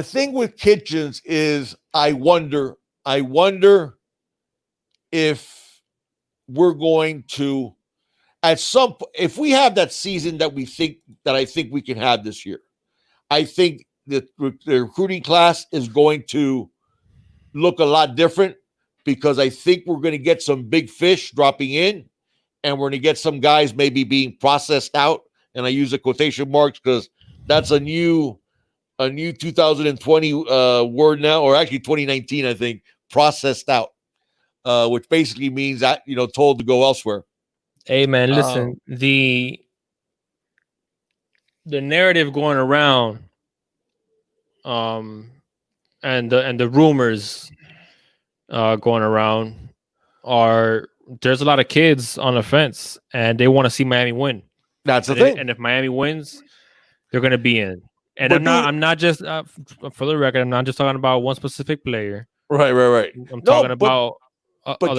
thing with Kitchens is I wonder if we're going to if we have that season that I think we can have this year, I think that the recruiting class is going to look a lot different because I think we're going to get some big fish dropping in and we're going to get some guys maybe being processed out. And I use the quotation marks because that's a new 2020 word now, or actually 2019, I think, processed out, which basically means that, you know, told to go elsewhere. Hey man, listen, the narrative going around, and the rumors going around are there's a lot of kids on the fence and they want to see Miami win. That's the thing. And if Miami wins, they're going to be in. And But I'm not just for the record, I'm not just talking about one specific player. right. I'm No, talking about but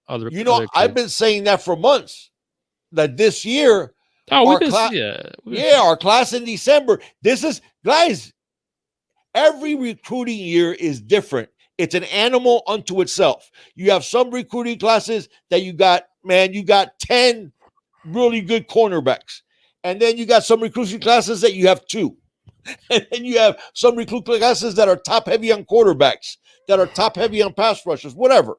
other I've been saying that for months. That this year, we've been our class in December. This is guys. Every recruiting year is different. It's an animal unto itself. You have some recruiting classes that you got 10 really good cornerbacks. And then you got some recruiting classes that you have 2. And then you have some recruiting classes that are top heavy on quarterbacks, that are top heavy on pass rushers, whatever.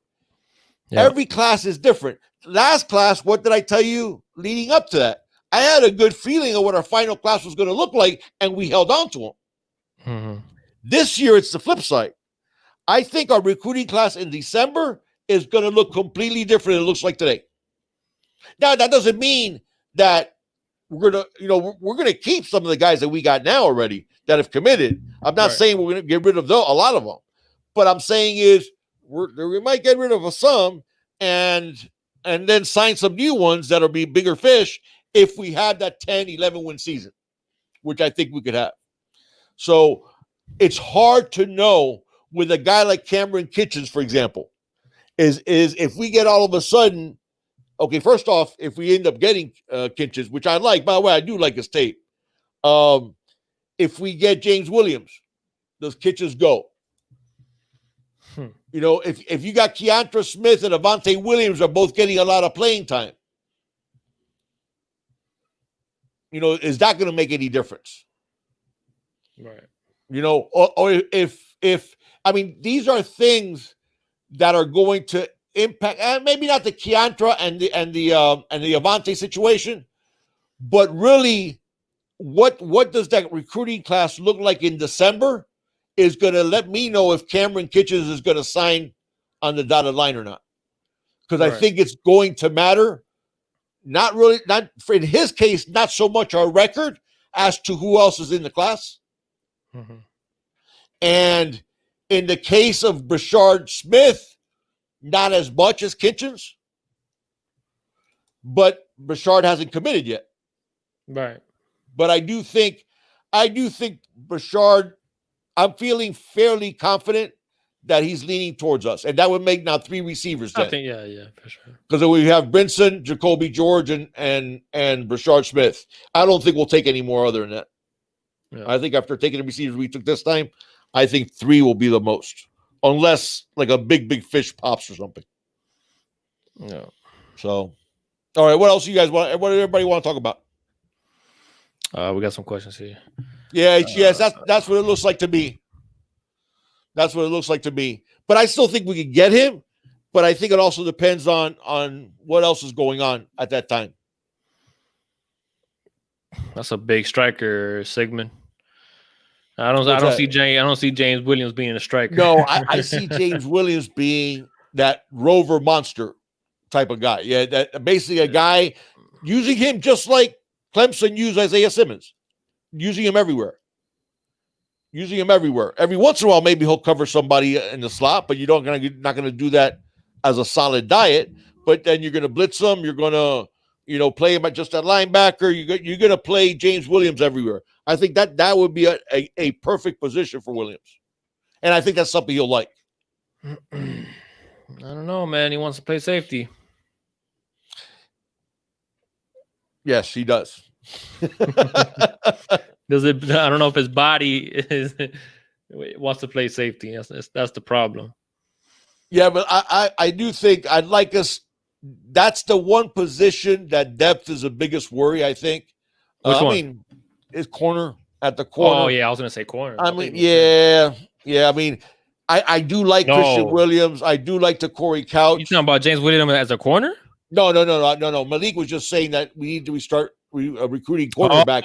Yeah. Every class is different. Last class, what did I tell you leading up to that? I had a good feeling of what our final class was going to look like, and we held on to them. Mm-hmm. This year, it's the flip side. I think our recruiting class in December is going to look completely different than it looks like today. Now, that doesn't mean that we're going to keep some of the guys that we got now already that have committed. I'm not saying we're going to get rid of a lot of them. But I'm saying is we might get rid of some and then sign some new ones that'll be bigger fish if we have that 10, 11 win season, which I think we could have. So it's hard to know with a guy like Cameron Kitchens, for example, is if we get all of a sudden, okay, first off, if we end up getting Kitchens, which I like, by the way, I do like his tape. If we get James Williams, does Kitchens go? You know, if you got Keontra Smith and Avante Williams are both getting a lot of playing time, you know, is that going to make any difference? Right. You know, or if I mean, these are things that are going to impact, and maybe not the Keontra and the Avante situation, but really, what does that recruiting class look like in December is going to let me know if Cameron Kitchens is going to sign on the dotted line or not. Because I think it's going to matter. Not in his case, not so much our record as to who else is in the class. Mm-hmm. And in the case of Brashard Smith, not as much as Kitchens, but Brashard hasn't committed yet. Right. But I do think Brashard, I'm feeling fairly confident that he's leaning towards us. And that would make now 3 receivers then. I think, yeah, for sure. Because we have Brinson, Jacoby George, and Brashard Smith. I don't think we'll take any more other than that. Yeah. I think after taking the receivers we took this time, I think 3 will be the most. Unless like a big fish pops or something. Yeah. So, all right, what else you guys want? What does everybody want to talk about? We got some questions here. Yeah, yes, that's what it looks like to me. That's what it looks like to me. But I still think we could get him. But I think it also depends on what else is going on at that time. That's a big striker, Sigmund. I don't see James Williams being a striker. No, I see James Williams being that rover monster type of guy. Yeah, that basically a guy using him just like Clemson used Isaiah Simmons, using him everywhere. Every once in a while, maybe he'll cover somebody in the slot, but you're not gonna do that as a solid diet. But then you're gonna blitz them. You're gonna, play him at just that linebacker. You're gonna play James Williams everywhere. I think that would be a perfect position for Williams, and I think that's something he'll like. I don't know, man. He wants to play safety. Yes, he does. I don't know if his body wants to play safety. That's the problem. Yeah, but I do think I'd like us. That's the one position that depth is the biggest worry, I think. Which one? I mean, is corner at the corner. Oh, yeah, I was going to say corner. I mean, yeah. I mean, I do like Christian Williams. I do like the Corey Couch. You talking about James Williams as a corner? No. Malik was just saying that we need to restart recruiting quarterback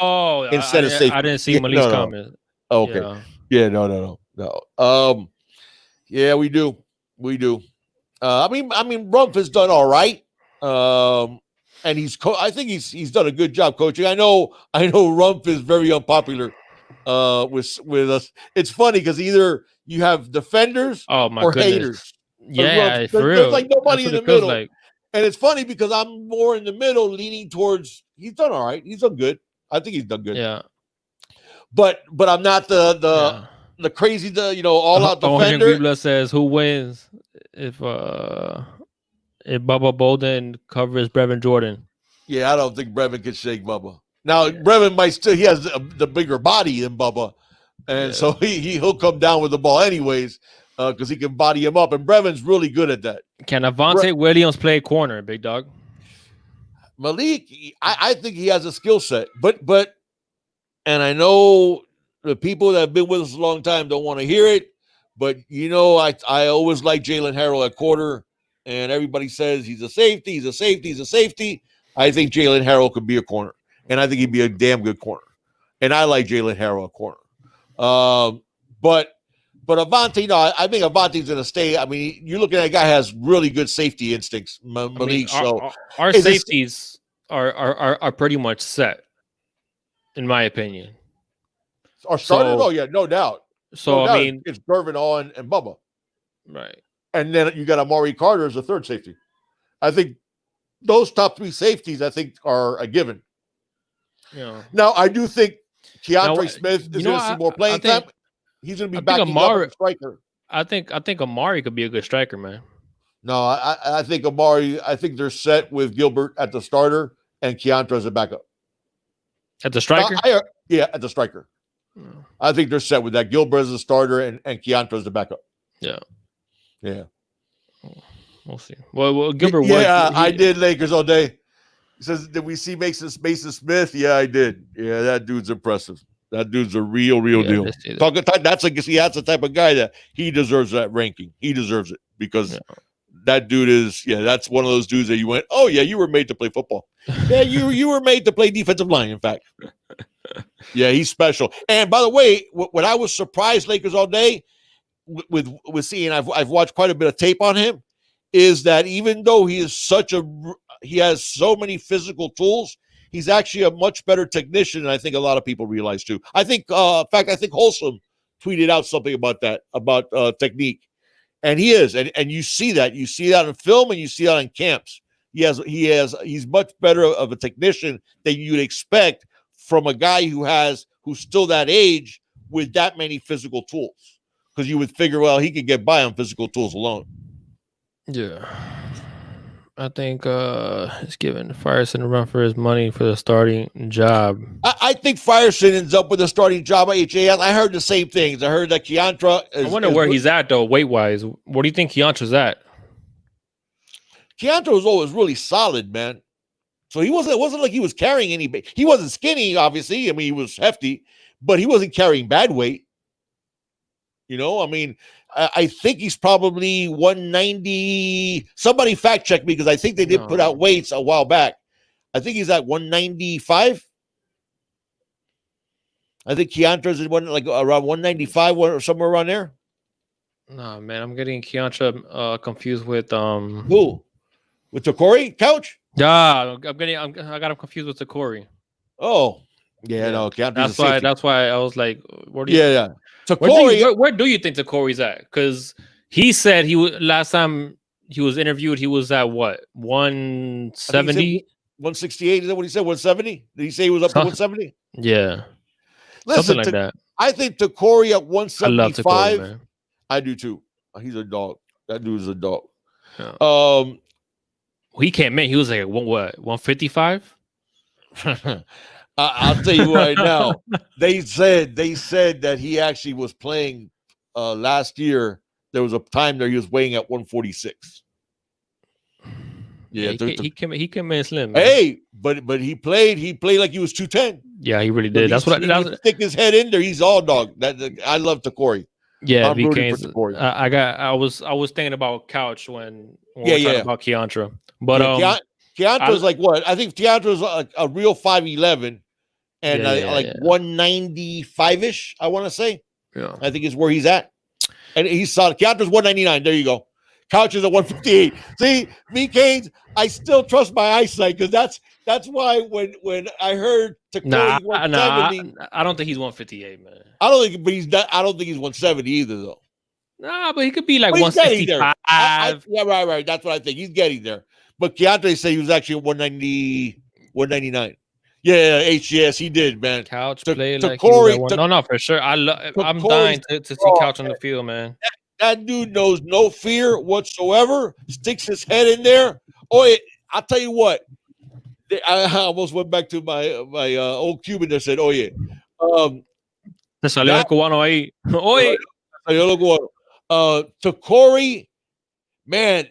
instead of safety. I didn't see Malik's comment. Oh, okay. Yeah, no. Yeah, we do. I mean, Rumpf has done all right. And I think he's done a good job coaching. I know Rumpf is very unpopular with us. It's funny because either you have defenders or goodness. Haters. Yeah, for real. There's like nobody in the middle. Like. And it's funny because I'm more in the middle, leaning towards he's done all right. He's done good. I think he's done good. Yeah. but I'm not the crazy, all out defender. Greenblatt says, "Who wins if Bubba Bolden covers Brevin Jordan?" Yeah, I don't think Brevin can shake Bubba. Now, Brevin might still, he has the bigger body than Bubba. And so he'll come down with the ball anyways because he can body him up. And Brevin's really good at that. Can Avante Williams play corner, big dog? Malik, I think he has a skill set. But, and I know the people that have been with us a long time don't want to hear it. But, I always like Jalen Harrell at quarter. And everybody says he's a safety, he's a safety, he's a safety. I think Jalen Harrell could be a corner. And I think he'd be a damn good corner. And I like Jalen Harrell at corner. But Avante, I think Avante's going to stay. I mean, you're looking at a guy who has really good safety instincts, Malik. Our safeties are pretty much set, in my opinion. Our starters? Oh, yeah, no doubt. So, I mean, it's Gervin, Owen, and Bubba. Right. And then you got Amari Carter as a third safety. I think those top three safeties, I think, are a given. Yeah. Now, I do think Keontae Smith is going to see more playing time. He's going to be backing up a striker. I think Amari could be a good striker, man. No, I think Amari. I think they're set with Gilbert at the starter and Keontae as a backup. At the striker? At the striker. Oh. I think they're set with that. Gilbert as a starter and Keontae as the backup. Yeah. Yeah. We'll see. Well, Gilbert. I did Lakers all day. He says, "Did we see Mason Smith?" Yeah, I did. Yeah, that dude's impressive. That dude's a real deal. That's the type of guy that he deserves that ranking. He deserves it because that dude is. Yeah, that's one of those dudes that you went, "Oh yeah, you were made to play football." Yeah, you were made to play defensive line. In fact, yeah, he's special. And by the way, when I was surprised Lakers all day with seeing, I've watched quite a bit of tape on him. Is that even though he has so many physical tools, he's actually a much better technician than I think a lot of people realize too. I think, in fact, Wholesome tweeted out something about that, about technique, and he is, and you see that in film and you see that in camps. He's much better of a technician than you'd expect from a guy who's still that age with that many physical tools, because you would figure, well, he could get by on physical tools alone. Yeah, I think it's giving Firestone a run for his money for the starting job. I think Firestone ends up with a starting job at HAS. I heard the same things. I heard that Keontae I wonder where he's at though, weight wise. What do you think Keontae's at? Keontae was always really solid, man. So it wasn't like he was carrying any. He wasn't skinny, obviously. I mean, he was hefty, but he wasn't carrying bad weight. I mean, I think he's probably 190. Somebody fact check me because I think they did put out weights a while back. I think he's at 195. I think Keontae's is around 195 or somewhere around there. No, man, I'm getting Keontae confused with who? With Takori Couch? Yeah, I got him confused with Takori. Oh, yeah, no, Keontae's that's why I was like, where do you? Yeah. Takori, where do you think Takori's at? Because he said last time he was interviewed, he was at what, 170, 168. Is that what he said? 170? Did he say he was up to 170? Yeah, listen, something like that. I think Takori at 175. I love Takori, man. I do too. He's a dog. That dude's a dog. Yeah. He came in. He was like what 155. I'll tell you right now. They said that he actually was playing last year. There was a time there he was weighing at 146. Yeah, he came in slim. Man. Hey, but he played like he was 210. Yeah, he really did. That's what I stick his head in there. He's all dog. I love Takori. Yeah, I was thinking about Couch when we were talking about Keontae. But Keontae's like what? I think Keontae's a real 5'11", and 195-ish. I want to say. Yeah, I think is where he's at, and he's solid. Keontae's 199. There you go. Couch is at 158. See, me Canes, I still trust my eyesight because that's why when I heard Takori 170, I don't think he's 158, man. I don't think he's 170 either though. Nah, but he could be like 165. Yeah, right. That's what I think. He's getting there. But Keontae said he was actually 190, 199. Yeah, HGS, he did, man. Couch To play like Corey, he was at one. No, for sure. I'm Corey's dying to see Couch on the field, man. that dude knows no fear whatsoever. Sticks his head in there. Oh, yeah, I'll tell you what. I almost went back to my old Cuban that said, "Oh yeah." Te salió el cubano ahí. Oye. To Corey, man,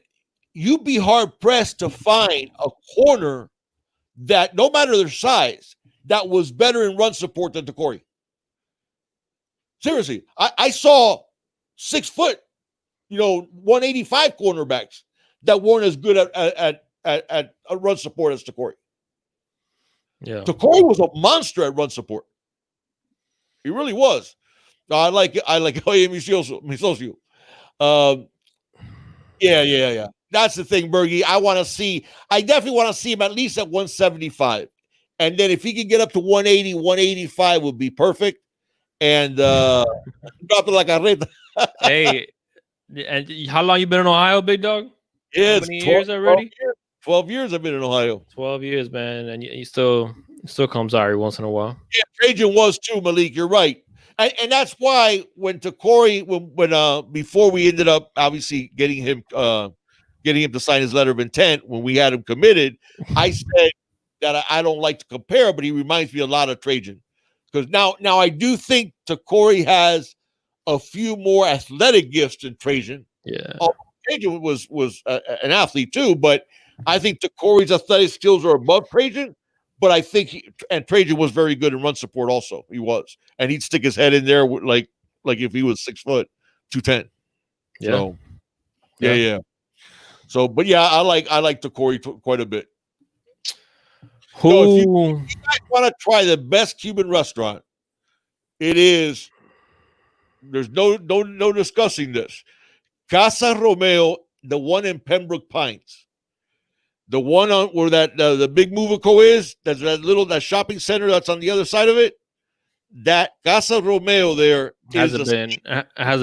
you'd be hard pressed to find a corner that, no matter their size, that was better in run support than Corey. Seriously, I saw 6 foot, 185 cornerbacks that weren't as good at run support as Corey. Yeah, Corey was a monster at run support. He really was. I like Oye mi socio. Yeah. That's the thing, Bergie. I definitely want to see him at least at 175. And then if he can get up to 180, 185 would be perfect. And drop it like a reta. Hey, and how long you been in Ohio, big dog? Yeah, how many years already? 12 years I've been in Ohio. 12 years, man. And he still comes out every once in a while. Yeah, Trajan was too, Malik. You're right. And that's why when Corey, before we ended up obviously getting him to sign his letter of intent, when we had him committed, I said that I don't like to compare, but he reminds me a lot of Trajan. Because now I do think Corey has a few more athletic gifts than Trajan. Yeah. Trajan was an athlete too, but I think Corey's athletic skills are above Trajan. But I think Trajan was very good in run support also. He was. And he'd stick his head in there like if he was 6 foot, 210. Yeah. So, yeah. So, but yeah, I like Corey quite a bit. So if you guys want to try the best Cuban restaurant, there's no discussing this. Casa Romeo, the one in Pembroke Pines. The one on where that the big Movico is, that's that shopping center that's on the other side of it. That Casa Romeo there hasn't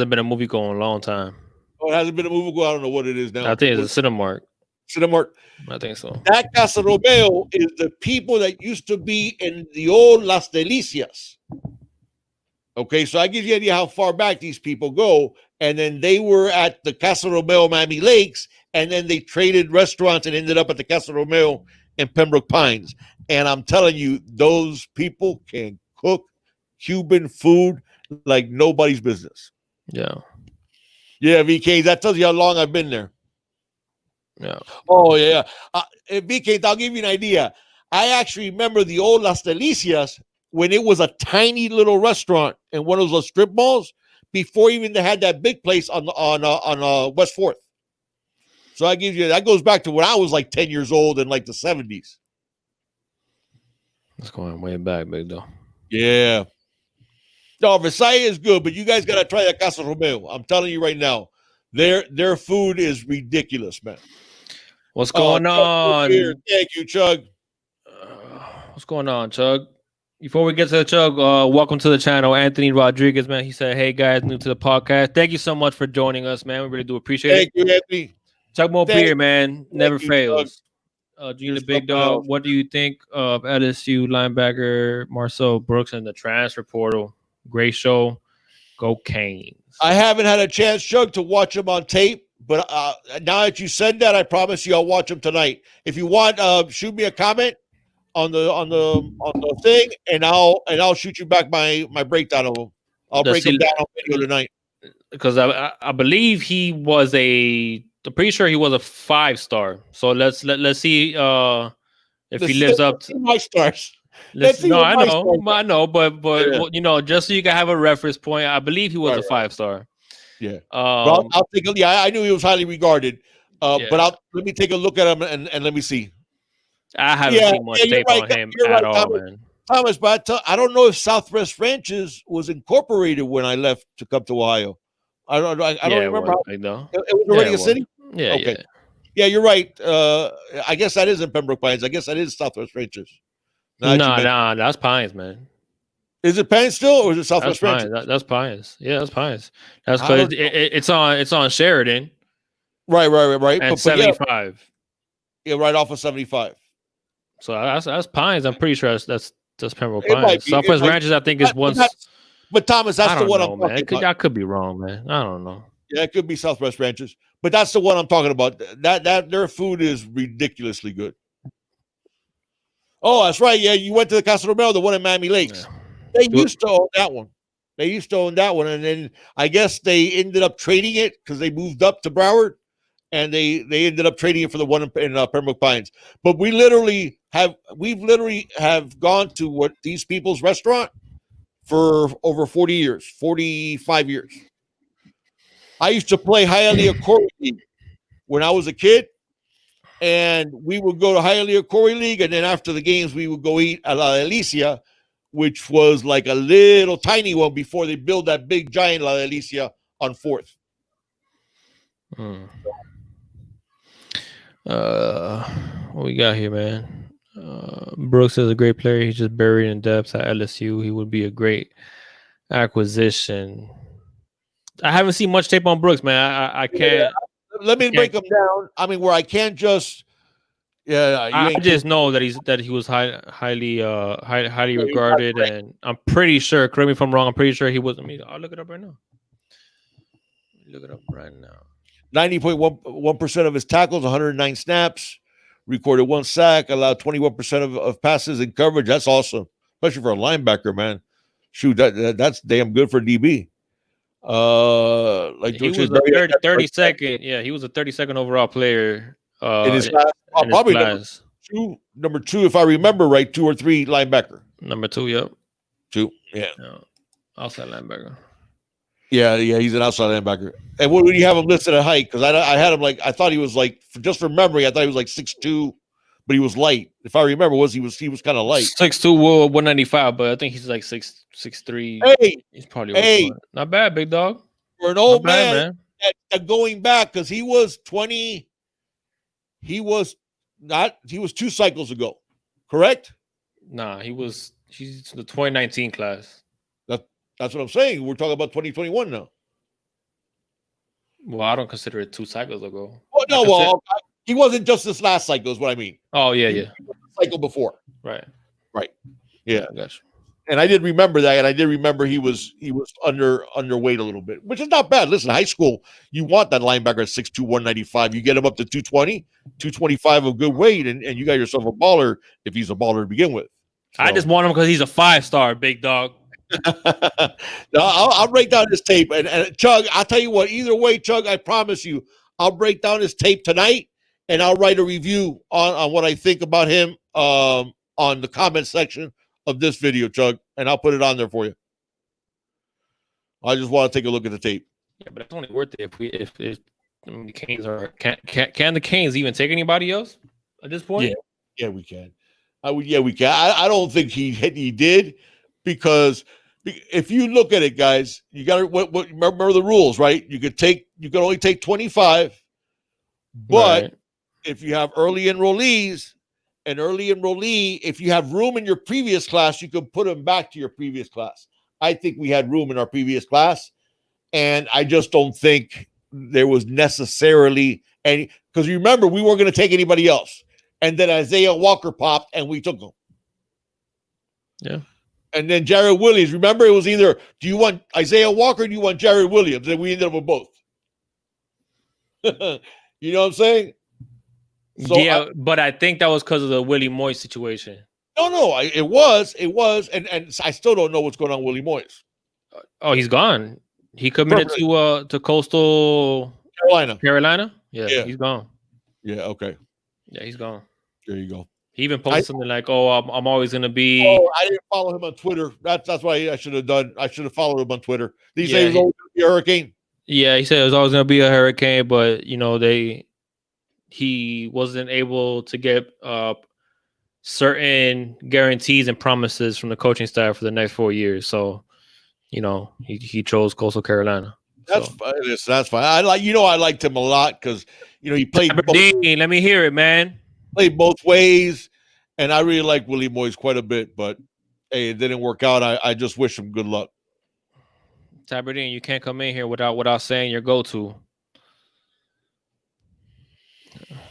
been a movie go in a long time. Oh, it hasn't been a Movico. I don't know what it is now. I think it's a Cinemark. Cinemark. I think so. That Casa Romeo is the people that used to be in the old Las Delicias. Okay, so I give you an idea how far back these people go. And then they were at the Casa Romeo Miami Lakes, and then they traded restaurants and ended up at the Casa Romeo in Pembroke Pines. And I'm telling you, those people can cook Cuban food like nobody's business. Yeah. Yeah, VK, that tells you how long I've been there. Yeah. Oh, yeah. VK, I'll give you an idea. I actually remember the old Las Delicias when it was a tiny little restaurant in one of those strip malls before even they had that big place on West 4th. So I give you that goes back to when I was like 10 years old in like the 70s. That's going way back, big though. Yeah. No, Versailles is good, but you guys got to try that Casa Romeo. I'm telling you right now, their food is ridiculous, man. What's going on? Thank you, Chug. What's going on, Chug? Before we get to the Chug, welcome to the channel, Anthony Rodriguez, man. He said, "Hey guys, new to the podcast. Thank you so much for joining us, man. We really do appreciate it. Thank you, Anthony. Chug more beer, man. Never fails." Junior Big Dog, what do you think of LSU linebacker Marcel Brooks and the transfer portal? Great show. Go Canes. I haven't had a chance, Chug, to watch him on tape, but now that you said that, I promise you I'll watch him tonight. If you want, shoot me a comment on the thing, and I'll shoot you back my breakdown of him. I'll break him down on video tonight. Because I believe he was I'm pretty sure he was a 5-star. So let's see if he lives up to my stars. I know, but yeah. Just so you can have a reference point, I believe he was a 5-star. Yeah. I'll take a. Yeah, I knew he was highly regarded. But let me take a look at him and let me see. I haven't seen much tape on him at all, man. Thomas, but I don't know if Southwest Ranches was incorporated when I left to come to Ohio. I don't remember. It was already a city? Yeah. Okay. Yeah, you're right. I guess that is in Pembroke Pines. I guess that is Southwest Ranches. No, that's Pines, man. Is it Pines still, or is it Southwest Ranches? That's Pines. Yeah, that's Pines. That's because it's on Sheridan. Right. And 75. Yeah, right off of 75. So that's Pines. I'm pretty sure that's Pembroke It might Pines. be. Southwest Ranches, I think, is once. But Thomas, I that's the don't one know, I'm man. talking about. I could be wrong, man. I don't know. Yeah, it could be Southwest Ranches, but that's the one I'm talking about. That their food is ridiculously good. Oh, that's right. Yeah, you went to the Casa Romero, the one in Miami Lakes. Yeah. They used to own that one. And then I guess they ended up trading it because they moved up to Broward, and they ended up trading it for the one in Pembroke Pines. But we've literally have gone to what these people's restaurant for over 40 years, 45 years. I used to play Hialeah Corey League when I was a kid, and we would go to Hialeah Corey League, and then after the games, we would go eat at La Delicia, which was like a little tiny one before they built that big giant La Delicia on 4th. What we got here, man? Brooks is a great player. He's just buried in depths at LSU. He would be a great acquisition. I haven't seen much tape on Brooks, man. I can't. Yeah. Let me break him down. I mean, where I can't just. Yeah, I just know that he was highly regarded, and I'm pretty sure. Correct me if I'm wrong. I'm pretty sure he was. I'll look it up right now. 90.1% of his tackles, 109 snaps, recorded 1 sack, allowed 21% of passes in coverage. That's awesome, especially for a linebacker, man. Shoot, that's damn good for DB. He was a 32nd. Yeah, he was a 32nd overall player in his class. Probably number two, if I remember right, 2 or 3 linebacker. Number 2, yep. 2, yeah. Outside linebacker. Yeah, he's an outside linebacker. And what do you have him listed at height? Because I had him I thought he was just from memory, I thought he was 6'2", but he was light. If I remember, he was kind of light. 6'2", 195, but I think he's 6'3". Hey, he's probably not bad, big dog. For an old man. Going back, because he was 20. He was 2 cycles ago, correct? Nah, he's the 2019 class. That's what I'm saying. We're talking about 2021 now. Well, I don't consider it 2 cycles ago. He wasn't just this last cycle, is what I mean. Oh, yeah, he was the cycle before. Right. Yeah. I got you. And I did remember that, and I did remember he was underweight a little bit, which is not bad. Listen, high school, you want that linebacker at 6'2", 195. You get him up to 220, 225 of good weight, and you got yourself a baller if he's a baller to begin with. So. I just want him because he's a 5-star, big dog. No, I'll break down his tape, and Chug, I'll tell you what. Either way, Chug, I promise you, I'll break down his tape tonight, and I'll write a review on what I think about him on the comment section of this video, Chug, and I'll put it on there for you. I just want to take a look at the tape. Yeah, but it's only worth it if the Canes are. Can the Canes even take anybody else at this point? Yeah, we can. We can. I don't think he did, because if you look at it, guys, you got to remember the rules, right? You can only take 25, but right. If you have early enrollees, if you have room in your previous class, you can put them back to your previous class. I think we had room in our previous class, and I just don't think there was necessarily any, because remember, we weren't going to take anybody else. And then Isaiah Walker popped, and we took him. Yeah. And then Jared Williams. Remember, it was either, do you want Isaiah Walker or do you want Jared Williams? And we ended up with both. You know what I'm saying? So yeah, but I think that was because of the Willie Moyes situation. No, it was, and I still don't know what's going on with Willie Moyes. Oh, he's gone. He committed to Coastal Carolina. Yeah, he's gone. Yeah, okay. Yeah, he's gone. There you go. He even posted something like, "Oh, I'm always gonna be." Oh, I didn't follow him on Twitter. That's why I should have done. I should have followed him on Twitter. Did he say he was always gonna be a Hurricane? Yeah, he said it was always gonna be a Hurricane, but he wasn't able to get certain guarantees and promises from the coaching staff for the next 4 years. So, he chose Coastal Carolina. That's fine. That's fine. I liked him a lot because he played. Let me hear it, man. Played both ways, and I really like Willie Moyes quite a bit. But hey, it didn't work out. I just wish him good luck. Tabardine, you can't come in here without saying your go-to.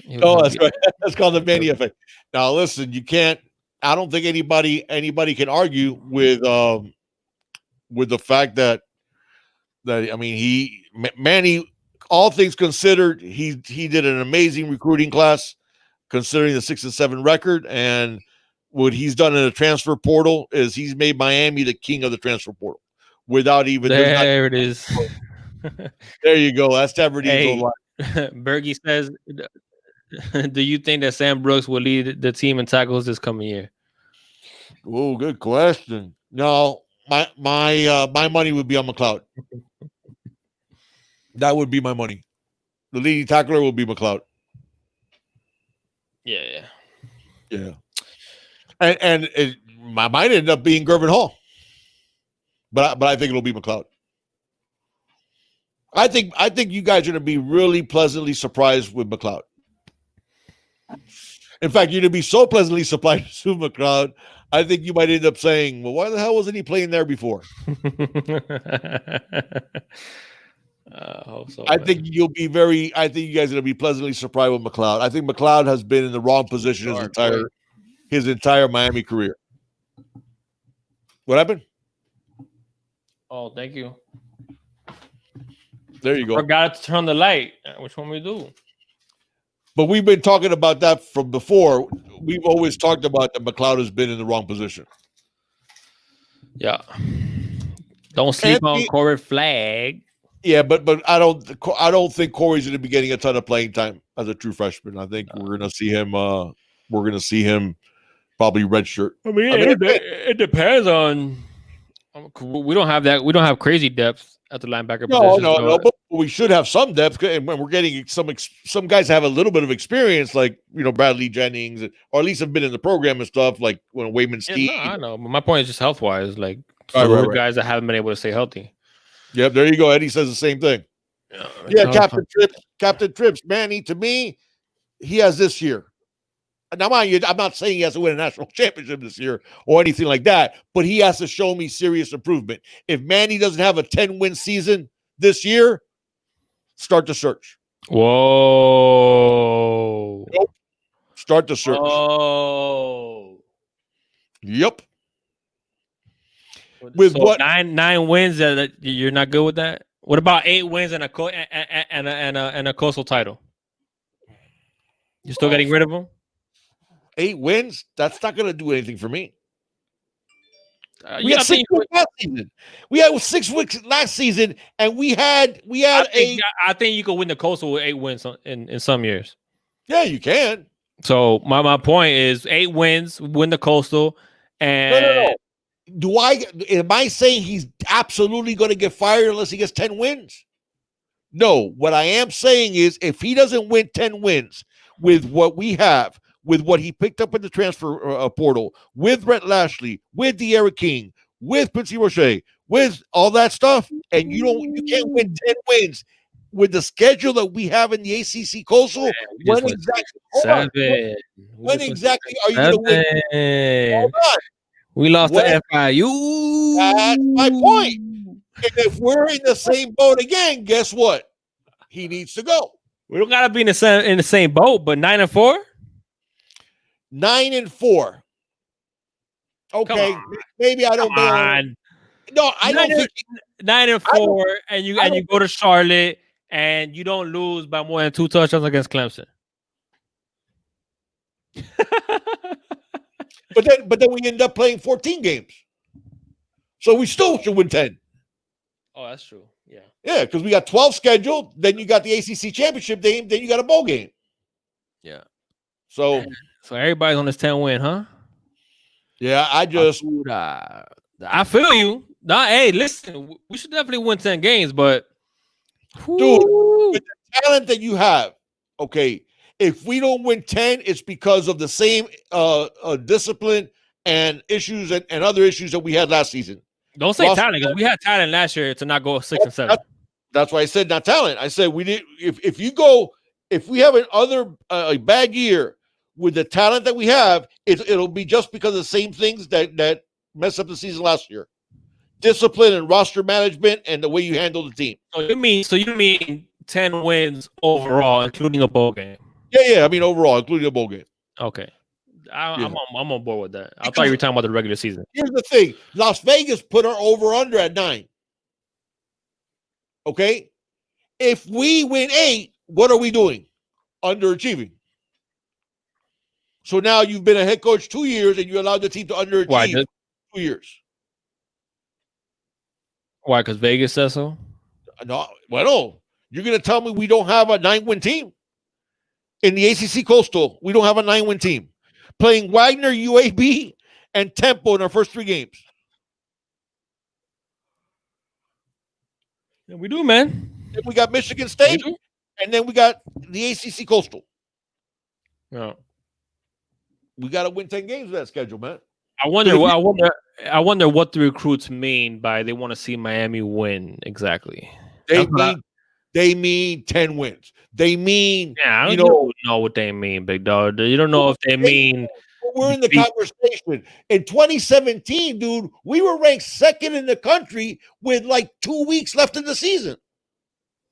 No, that's right. That's called the Manny effect. Now, listen, you can't. I don't think anybody can argue with the fact that I mean, Manny, all things considered, he did an amazing recruiting class, considering the 6-7 record, and what he's done in the transfer portal is he's made Miami the king of the transfer portal without even. There it is. There you go. That's Taverdine's Hey, old line. Bergie says, do you think that Sam Brooks will lead the team in tackles this coming year? Oh, good question. No, my money would be on McLeod. That would be my money. The leading tackler will be McLeod. Yeah. And it might end up being Gervin Hall, but I think it'll be McLeod. I think you guys are going to be really pleasantly surprised with McLeod. In fact, you're going to be so pleasantly surprised with McLeod, I think you might end up saying, well, why the hell wasn't he playing there before? I hope so. I think you guys are going to be pleasantly surprised with McLeod. I think McLeod has been in the wrong position his entire Miami career. What happened? Oh, thank you. There you go. Forgot to turn the light. Which one we do? But we've been talking about that from before. We've always talked about that McLeod has been in the wrong position. Yeah. Don't sleep on Corey Flagg. Yeah, but I don't think Corey's going to be getting a ton of playing time as a true freshman. I think we're going to see him. We're going to see him probably redshirt. I mean, it depends on. We don't have that. We don't have crazy depth at the linebacker position. No. But we should have some depth, and when we're getting some guys have a little bit of experience, like Bradley Jennings, or at least have been in the program and stuff, like when Wayman Steve. Yeah, I know, but my point is just health wise, like right. guys that haven't been able to stay healthy. Yep, there you go. Eddie says the same thing. Yeah, Captain Trips, Manny, to me, he has this year. Now, mind you, I'm not saying he has to win a national championship this year or anything like that, but he has to show me serious improvement. If Manny doesn't have a 10-win season this year, start the search. Whoa. Nope. Start the search. Oh. Yep. With so what 9 wins? That you're not good with that. What about 8 wins and a coastal title? You're still getting rid of them? 8 wins? That's not going to do anything for me. We had 6 wins last season. We had 6 wins last season, and we had I think you could win the coastal with 8 wins in some years. Yeah, you can. So my point is 8 wins, win the coastal, and no. Am I saying he's absolutely going to get fired unless he gets 10 wins? No. What I am saying is if he doesn't win 10 wins with what we have, with what he picked up in the transfer portal, with Brett Lashley, with De'Ara King, with Quincy Roche, with all that stuff, and you can't win 10 wins with the schedule that we have in the ACC Coastal, when exactly are you going to win? Hold on. We lost to FIU. That's my point. And if we're in the same boat again, guess what? He needs to go. We don't gotta be in the same boat, but 9-4. 9-4. Okay, maybe I don't. No, I don't think 9-4, and you go to Charlotte and you don't lose by more than 2 touchdowns against Clemson. But then we end up playing 14 games, so we still should win 10. Oh, that's true. Yeah. Yeah, because we got 12 scheduled. Then you got the ACC championship game. Then you got a bowl game. Yeah. So everybody's on this 10 win, huh? Yeah, I feel you. Nah, hey, listen, we should definitely win 10 games, but dude, with the talent that you have, okay. If we don't win 10, it's because of the same discipline and issues and other issues that we had last season. Don't say talent, because we had talent last year to not go 6 and 7. That's why I said not talent. I said we did. If we have another bad year with the talent that we have, it'll be just because of the same things that messed up the season last year. Discipline and roster management and the way you handle the team. So you mean 10 wins overall, including a bowl game? Yeah. I mean, overall, including the bowl game. Okay, Yeah. I'm on board with that. I thought Because- you were talking about the regular season. Here's the thing: Las Vegas put our over/under at 9. Okay, if we win 8, what are we doing? Underachieving. So now you've been a head coach 2 years, and you allowed the team to underachieve Why? 2 years. Why? Because Vegas says so. No, well, you're going to tell me we don't have a 9-win team in the ACC Coastal? We don't have a 9-win team playing Wagner, UAB, and Temple in our first 3 games. Yeah, we do, man. Then we got Michigan We State, do. and then we got the ACC Coastal. Yeah. We got to win 10 games with that schedule, man. I wonder what the recruits mean by they want to see Miami win exactly. They mean 10 wins. They mean, Yeah, you don't know what they mean, big dog. You don't know if they mean. we're in the conversation. In 2017, dude, we were ranked 2nd in the country with like 2 weeks left in the season.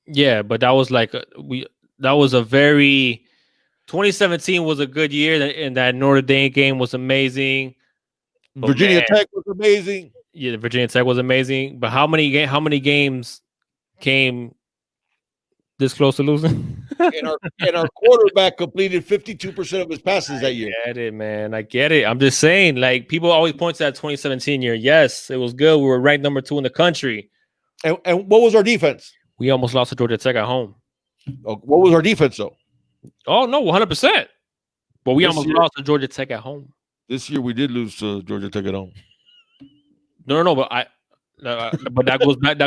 Yeah, but that was like that was a very 2017 was a good year, and that Notre Dame game was amazing. But Virginia Tech was amazing. Yeah, Virginia Tech was amazing. But how many games came this close to losing? and our quarterback completed 52% of his passes that year. I get it, man. I get it. I'm just saying, like, people always point to that 2017 year. Yes, it was good. We were ranked number 2 in the country. And what was our defense? We almost lost to Georgia Tech at home. Oh, what was our defense, though? Oh, no, 100%. But we This almost year- lost to Georgia Tech at home. This year we did lose to Georgia Tech at home. No, but but that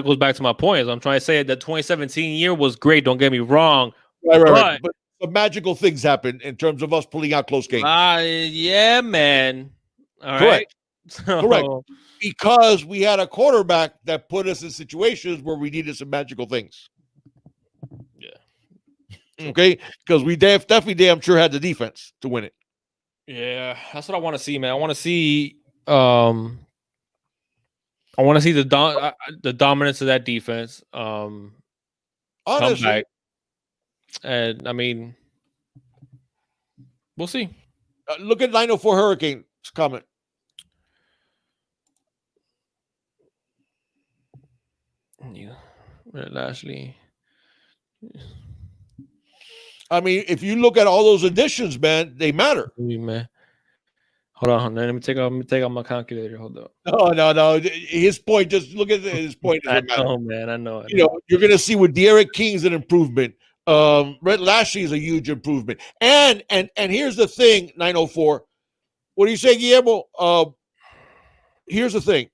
goes back to my point. Is I'm trying to say that 2017 year was great. Don't get me wrong. Right. But some magical things happened in terms of us pulling out close games. Yeah, man. All Correct. right. Correct. Because we had a quarterback that put us in situations where we needed some magical things. Yeah. Okay. Because we definitely damn sure had the defense to win it. Yeah, that's what I want to see, man. I want to see the dominance of that defense. Come Honestly, back. And I mean, we'll see. Look at 904 Hurricanes comment. Yeah, Lashley. I mean, if you look at all those additions, man, they matter. Man. Hold on. Let me take out my calculator. Hold up. No. His point, just look at his point. I know, man. I know. You know, you're going to see with Derek King's an improvement. Red Lashley is a huge improvement. And here's the thing, 904. What do you say, Guillermo? Here's the thing.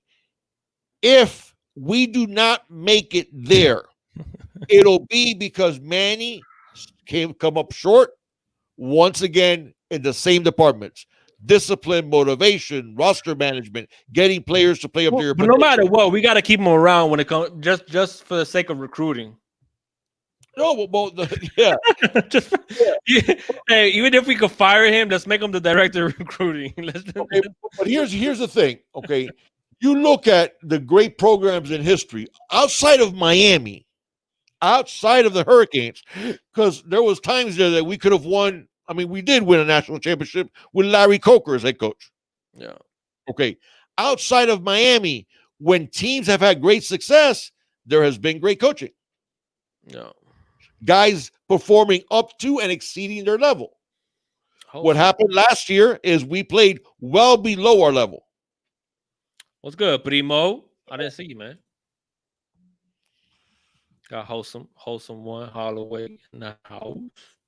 If we do not make it there, it'll be because Manny come up short once again in the same departments: discipline, motivation, roster management, getting players to play up to your. But no matter what, we got to keep them around when it comes just for the sake of recruiting. No, yeah. Hey, even if we could fire him, let's make him the director of recruiting. Okay, but here's the thing. Okay, you look at the great programs in history outside of Miami, outside of the Hurricanes, because there was times there that we could have won. I mean, we did win a national championship with Larry Coker as head coach. Yeah. Okay. Outside of Miami, when teams have had great success, there has been great coaching. Yeah. Guys performing up to and exceeding their level. What happened last year is we played well below our level. What's good, Primo? I didn't see you, man. Got wholesome one Holloway in the house.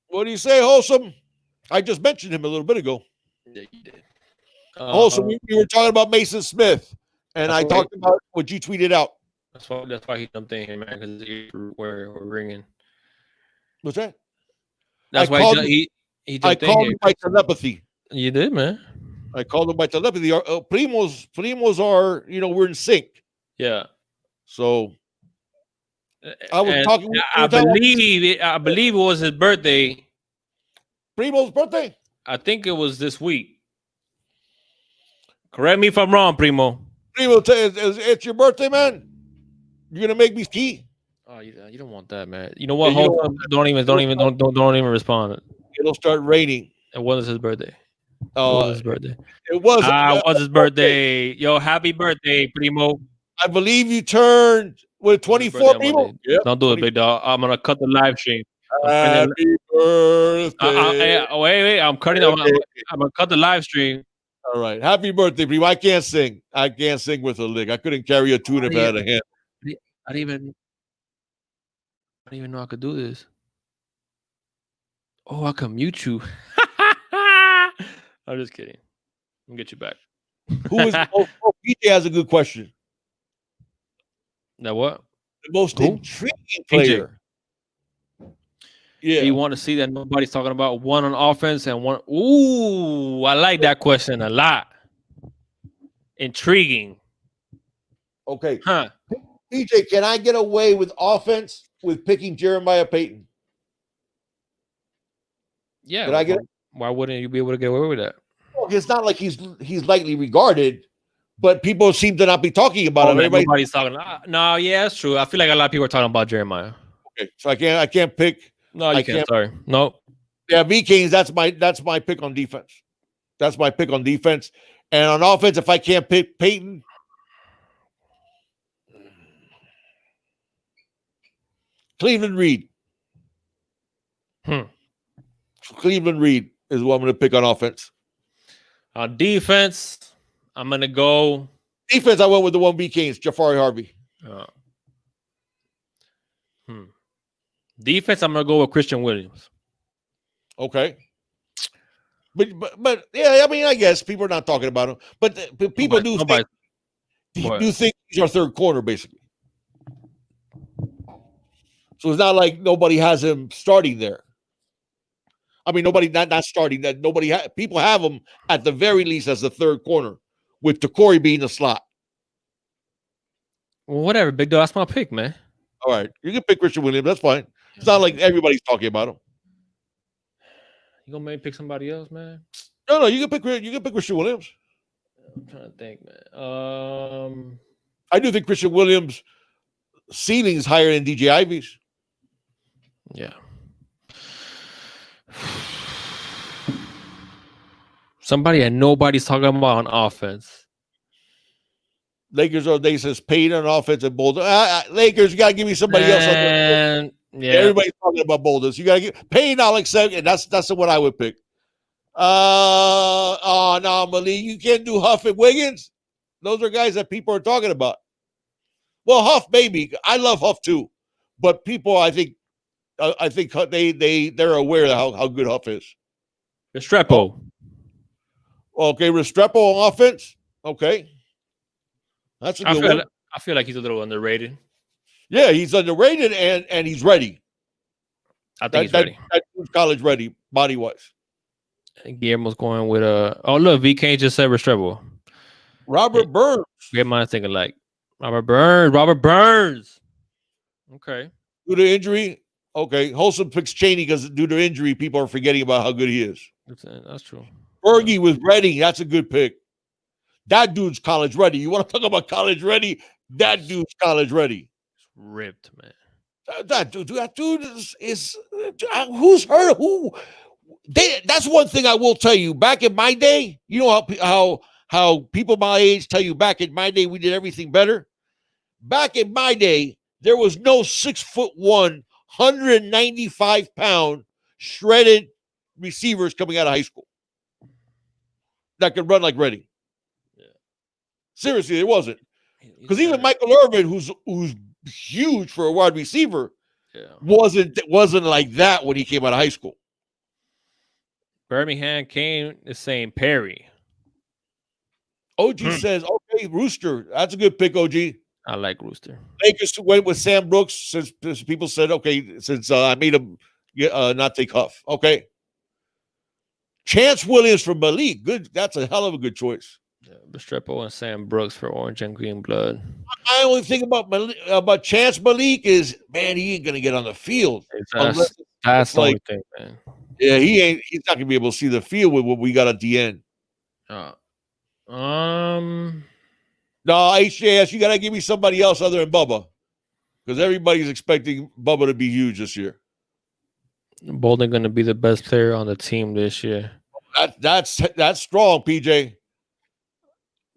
What do you say, Wholesome? I just mentioned him a little bit ago. Yeah, you did. Wholesome, we were talking about Mason Smith, and I talked about what you tweeted out. That's why he jumped in here, man, because his ears were ringing. What's that? That's why he jumped in called here. him by telepathy. You did, man. I called him by telepathy. Primos are, we're in sync. Yeah. So I was talking. I believe it was his birthday. Primo's birthday? I think it was this week. Correct me if I'm wrong, Primo. Primo, it's your birthday, man. You're gonna make me ski. Oh, you don't want that, man. You know what? Don't even respond. It'll start raining. It wasn't his birthday. It Oh, was his birthday. it was. It was his birthday. Yo, happy birthday, Primo. I believe you turned with 24 people. Yep, don't do it, big dog. I'm gonna cut the live stream. Happy birthday. Wait. I'm cutting. I'm gonna cut the live stream. All right. Happy birthday, Primo. I can't sing. I can't sing with a lick. I couldn't carry a tune if I had a hand. I didn't even know I could do this. Oh, I can mute you. I'm just kidding. I'll get you back. Who is PJ has a good question. Now what? The most intriguing player. Yeah. You want to see that nobody's talking about one on offense and one. Ooh, I like that question a lot. Intriguing. Okay. Huh. PJ, can I get away with offense with picking Jeremiah Payton? Yeah. Can I get it? Why wouldn't you be able to get away with that? Well, it's not like he's lightly regarded, but people seem to not be talking about him. Everybody's talking. No, yeah, that's true. I feel like a lot of people are talking about Jeremiah. Okay, so I can't pick. No, you can't. Sorry, no. Yeah, V-Canes. That's my pick on defense. That's my pick on defense, and on offense, if I can't pick Payton, Cleveland Reed. Cleveland Reed is what I'm going to pick on offense. On defense, I'm going to go. Defense, I went with the one V-Canes, Jafari Harvey. Defense, I'm going to go with Christian Williams. Okay. But yeah, I mean, I guess people are not talking about him, but people do think he's our third corner, basically. So it's not like nobody has him starting there. I mean, nobody not starting that. People have him at the very least as the third corner, with Corey being the slot. Well, whatever, big dog. That's my pick, man. All right, you can pick Christian Williams. That's fine. It's not like everybody's talking about him. You gonna maybe pick somebody else, man? No, you can pick Christian Williams. I'm trying to think, man. I do think Christian Williams' ceiling is higher than DJ Ivy's. Yeah. Somebody that nobody's talking about on offense. Lakers they says Payton on offense and Bolden. Lakers, you gotta give me somebody else. Yeah, everybody's talking about Boulders. You gotta give Payton. I'll accept, and that's the one I would pick. No, Malik, you can't do Huff and Wiggins. Those are guys that people are talking about. Well, Huff, maybe. I love Huff too, but people, I think they're aware of how good Huff is. Restrepo. Okay, Restrepo on offense. Okay, that's a good one. I feel like he's a little underrated. Yeah, he's underrated and he's ready. I think he's ready. That college ready, body wise. Guillermo's going with oh look, VK just said Restrepo. Robert Burns. Great minds think alike. Robert Burns. Okay. Due to injury. Okay. Wholesome picks Chaney because due to injury, people are forgetting about how good he is. That's true. Fergie with Reading. That's a good pick. That dude's college ready. You want to talk about college ready? That dude's college ready. Ripped, man. That dude is who's hurt? That's one thing I will tell you. Back in my day, you know how people my age tell you back in my day we did everything better. Back in my day, there was no 6'1", 195-pound shredded receivers coming out of high school that could run like Reading. Yeah. Seriously, there wasn't. Because even Michael Irvin, who's huge for a wide receiver, wasn't like that when he came out of high school. Birmingham came is saying Perry. OG says, okay, Rooster. That's a good pick, OG. I like Rooster. Lakers went with Sam Brooks since people said, okay, since I made him not take Huff. Okay. Chance Williams for Malik. Good. That's a hell of a good choice. Yeah, Restrepo and Sam Brooks for Orange and Green Blood. My only thing about Chance Malik is, man, he ain't gonna get on the field. That's the only thing, man. Yeah, he's not gonna be able to see the field with what we got at the end. No, HJS, you gotta give me somebody else other than Bubba, because everybody's expecting Bubba to be huge this year. Bolden going to be the best player on the team this year. That's strong, PJ.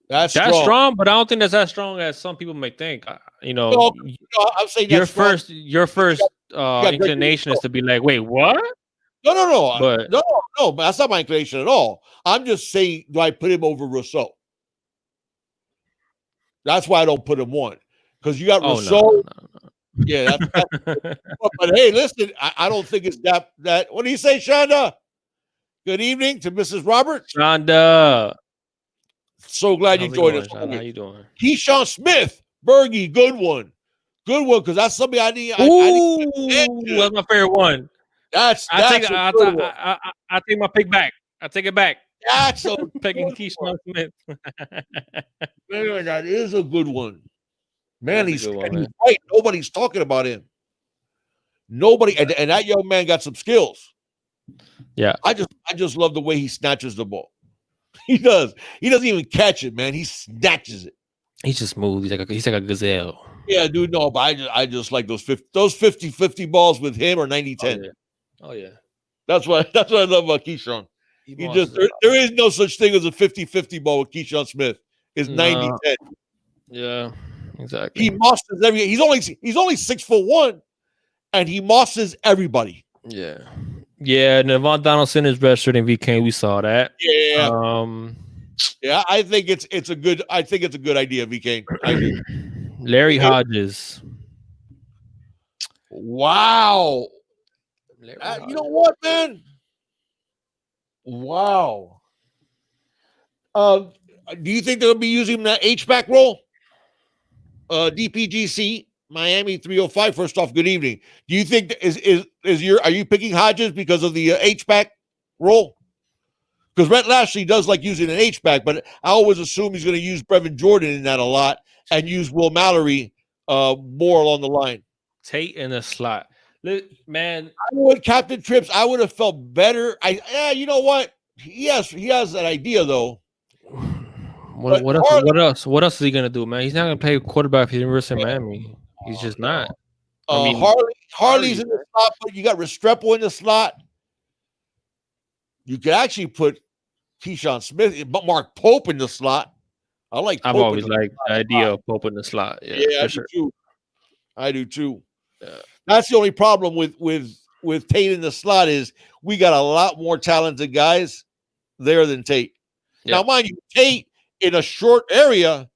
That's strong, but I don't think that's as strong as some people may think. No, I'm saying your first inclination is to be like, wait, what? No. But no, that's not my inclination at all. I'm just saying, do I put him over Rousseau? That's why I don't put him one. Because you got Rousseau. No. Yeah, but hey, listen, I don't think it's that. What do you say, Shonda? Good evening to Mrs. Roberts. Shonda. So glad you joined us. How you doing? Keyshawn Smith, Bergie, good one, because that's somebody I need. That's my favorite one. I take my pick back. I take it back. That's a picking Keyshawn Smith. Man, that is a good one. Man, he's right. Nobody's talking about him. Nobody, and that young man got some skills. Yeah, I just love the way he snatches the ball. He does. He doesn't even catch it, man. He snatches it. He's just smooth. He's like a gazelle. Yeah, dude. No, but I just like those 50-50 balls with him or 90-10. Oh yeah. That's what I love about Keyshawn. There is no such thing as a 50-50 ball with Keyshawn Smith. It's 90-10. Yeah, exactly. He mosses he's only 6'1", and he mosses everybody. Yeah. Yeah, Nevon Donaldson is registered in VK. We saw that. Yeah. Yeah, I think it's a good idea, VK. Larry Hodges. Wow. You know what, man? Wow. Do you think they'll be using that H-back role? DPGC Miami 305. First off, good evening. Do you think are you picking Hodges because of the H-back role? Because Rhett Lashley does like using an H-back, but I always assume he's going to use Brevin Jordan in that a lot and use Will Mallory more along the line. Tate in the slot. Man, Captain Trips, I would have felt better. You know what? He has that idea though. What else? What else is he gonna do, man? He's not gonna play quarterback for the University of Miami. He's just not. Harley's in the slot, but you got Restrepo in the slot. You could actually put Keyshawn Smith, but Mark Pope in the slot. I like. I've always liked the idea of Pope in the slot. Yeah, I do too. Yeah. That's the only problem with Tate in the slot is we got a lot more talented guys there than Tate. Yeah. Now, mind you, Tate in a short area,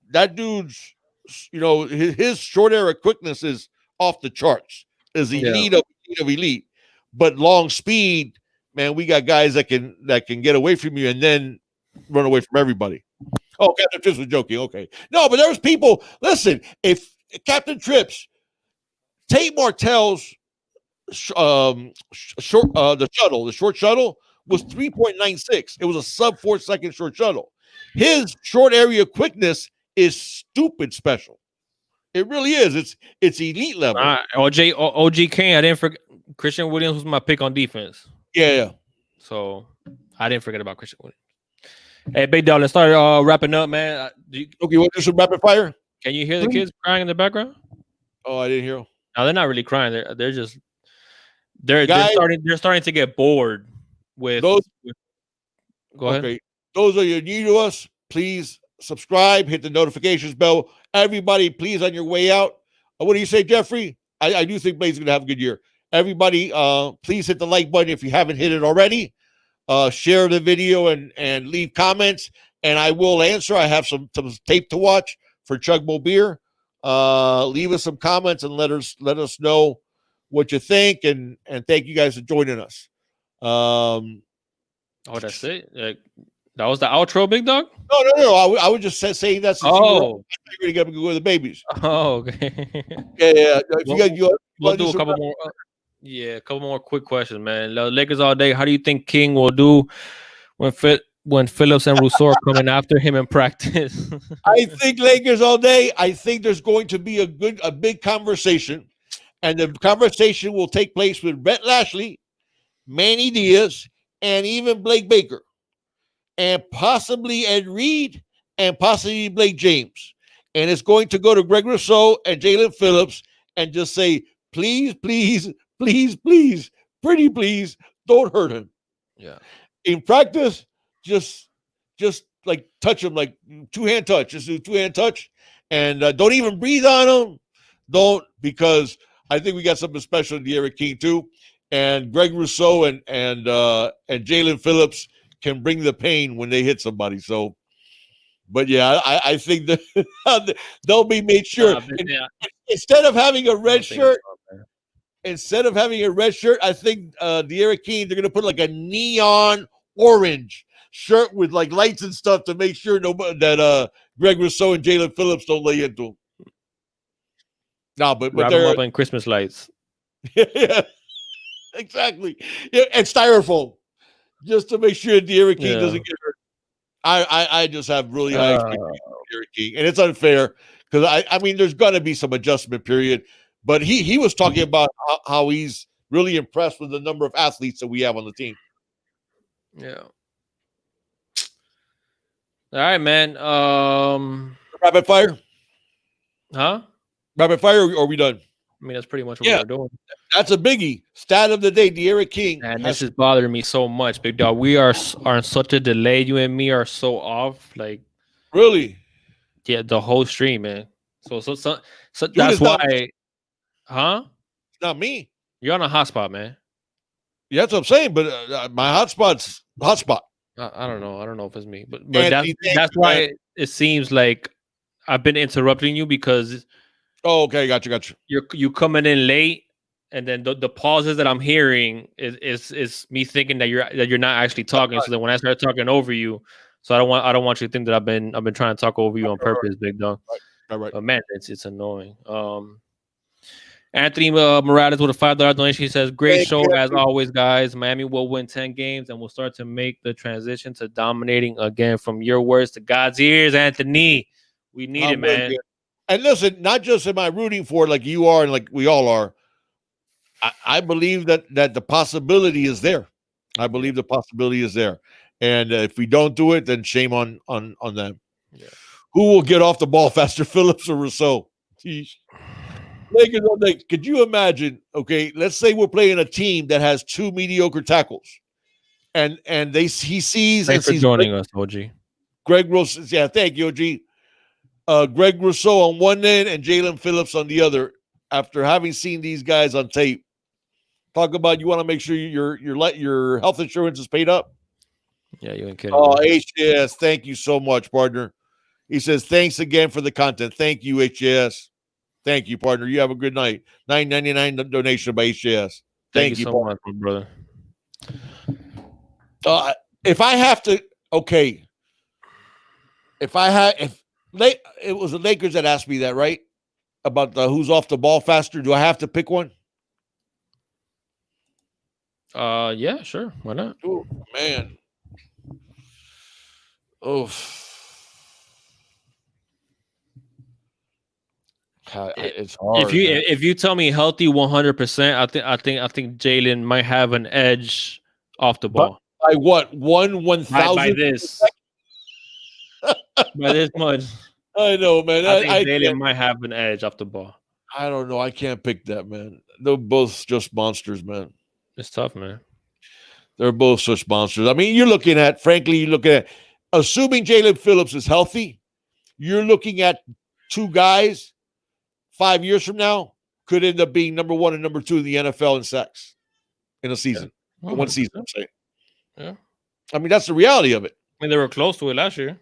that dude's, his short area quickness is off the charts. Is elite of elite, but long speed, man, we got guys that can get away from you and then run away from everybody. Oh, Captain Trips was joking. Okay, no, but there was people. Listen, if Captain Trips. Tate Martell's the short shuttle was 3.96. It was a sub 4 second short shuttle. His short area quickness is stupid special. It really is. It's elite level. OG Kane. I didn't forget. Christian Williams was my pick on defense. Yeah. So I didn't forget about Christian Williams. Hey, Big Dog, let's start wrapping up, man. Okay, you want to do some rapid fire? Can you hear the kids crying in the background? Oh, I didn't hear them. No, they're not really crying. They're just they're starting to get bored with those. Go ahead. Okay. Those of you new to us, please subscribe, hit the notifications bell. Everybody, please, on your way out. What do you say, Jeffrey? I do think Blaze is gonna have a good year. Everybody, please hit the like button if you haven't hit it already. Share the video and leave comments, and I will answer. I have some tape to watch for Chugbo Beer. Leave us some comments and let us know what you think, and thank you guys for joining us. That's it. That was the outro, Big Dog. No. I was just saying that's. Oh, you're gonna go with the babies. Oh, okay. Yeah. We'll do a couple more. A couple more quick questions, man. Lakers all day. How do you think King will do when Phillips and Rousseau are coming after him in practice? I think Lakers all day. I think there's going to be a big conversation, and the conversation will take place with Rhett Lashley, Manny Diaz, and even Blake Baker, and possibly Ed Reed, and possibly Blake James. And it's going to go to Greg Rousseau and Jalen Phillips and just say, please, please, please, please, pretty please don't hurt him. Yeah. In practice, just like touch him, like 2-hand touch. Just do 2-hand touch, and don't even breathe on him. Don't, because I think we got something special in D'Eriq King too, and Greg Rousseau and Jalen Phillips can bring the pain when they hit somebody. So, but yeah, I think that they'll be made sure. Instead of having a red shirt, I think D'Eriq King, they're gonna put like a neon orange shirt with like lights and stuff to make sure that Greg Rousseau and Jalen Phillips don't lay into him. No, but they're up in Christmas lights. Yeah, exactly. Yeah, and styrofoam, just to make sure D'Eriq King doesn't get hurt. I just have really high expectations for D'Eriq King, and it's unfair because I mean there's gonna be some adjustment period, but he was talking about how he's really impressed with the number of athletes that we have on the team. Yeah. All right, man. Rapid fire? Huh? Rapid fire, or are we done? I mean, that's pretty much what we're doing. That's a biggie. Stat of the day, D'Eriq King. And this is bothering me so much, big dog. We are on such a delay. You and me are so off. Like, really? Yeah, the whole stream, man. So dude, that's why. Huh? It's not me. You're on a hotspot, man. Yeah, that's what I'm saying. But my hotspot's hotspot. I don't know. I don't know if it's me, but that's why it seems like I've been interrupting you because. Oh, okay, got you. You coming in late, and then the pauses that I'm hearing is me thinking that you're not actually talking. So then when I start talking over you, so I don't want you to think that I've been trying to talk over you on purpose, big dog. Right. But man, it's annoying. Anthony Morales with a $5 donation. He says, "Great show as always, guys. Miami will win 10 games and will start to make the transition to dominating again. From your words to God's ears, Anthony. We need it, man." Good. And listen, not just am I rooting for it like you are and like we all are. I believe that the possibility is there. I believe the possibility is there. And if we don't do it, then shame on them. Yeah. Who will get off the ball faster, Phillips or Rousseau? Could you imagine? Okay, let's say we're playing a team that has 2 mediocre tackles, and he sees. Thanks for joining us, OG. Greg Rousseau. Yeah, thank you, OG. Greg Rousseau on one end and Jalen Phillips on the other. After having seen these guys on tape, talk about you want to make sure your health insurance is paid up. Yeah, you ain't kidding. Oh, HJS, thank you so much, partner. He says thanks again for the content. Thank you, HJS. Thank you, partner. You have a good night. $9.99 donation by HJS. Thank you so much, brother. If I have to, okay. It was the Lakers that asked me that, right? About who's off the ball faster. Do I have to pick one? Yeah, sure. Why not? Oh, man. Oh. It's hard. If you tell me healthy 100%, I think Jalen might have an edge off the ball. By what? 1/1000? By this. By this much. I know, man. I think Jalen might have an edge off the ball. I don't know. I can't pick that, man. They're both just monsters, man. It's tough, man. They're both such monsters. I mean, you're looking at assuming Jalen Phillips is healthy, you're looking at 2 guys 5 years from now could end up being number 1 and number 2 in the NFL in sacks in a season. Yeah. In one season, I'm saying. Yeah. I mean, that's the reality of it. I mean, they were close to it last year.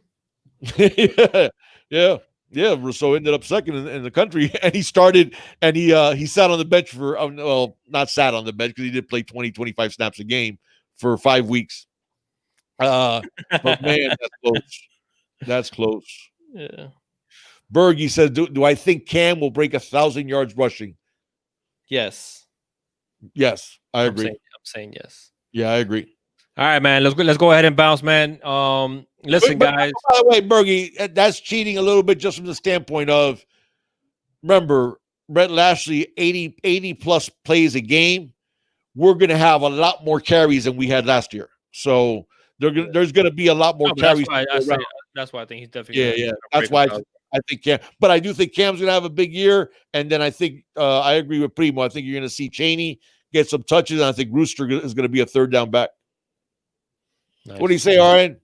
Yeah. Rousseau ended up second in the country, and he started, and he sat on the bench for, not sat on the bench because he did play 20, 25 snaps a game for 5 weeks. But man, that's close. That's close. Yeah. Bergie says, do I think Cam will break 1,000 yards rushing? Yes. Yes, I agree. I'm saying yes. Yeah, I agree. All right, man. Let's go ahead and bounce, man. Listen, guys. By the way, Bergie, that's cheating a little bit just from the standpoint of, remember, Brett Lashley, 80 plus plays a game. We're going to have a lot more carries than we had last year. So there's going to be a lot more carries. That's why I think he's definitely. Yeah. That's why I think Cam. But I do think Cam's going to have a big year. And then I think I agree with Primo. I think you're going to see Chaney get some touches. And I think Rooster is going to be a third down back. Nice. What do you say, Aaron?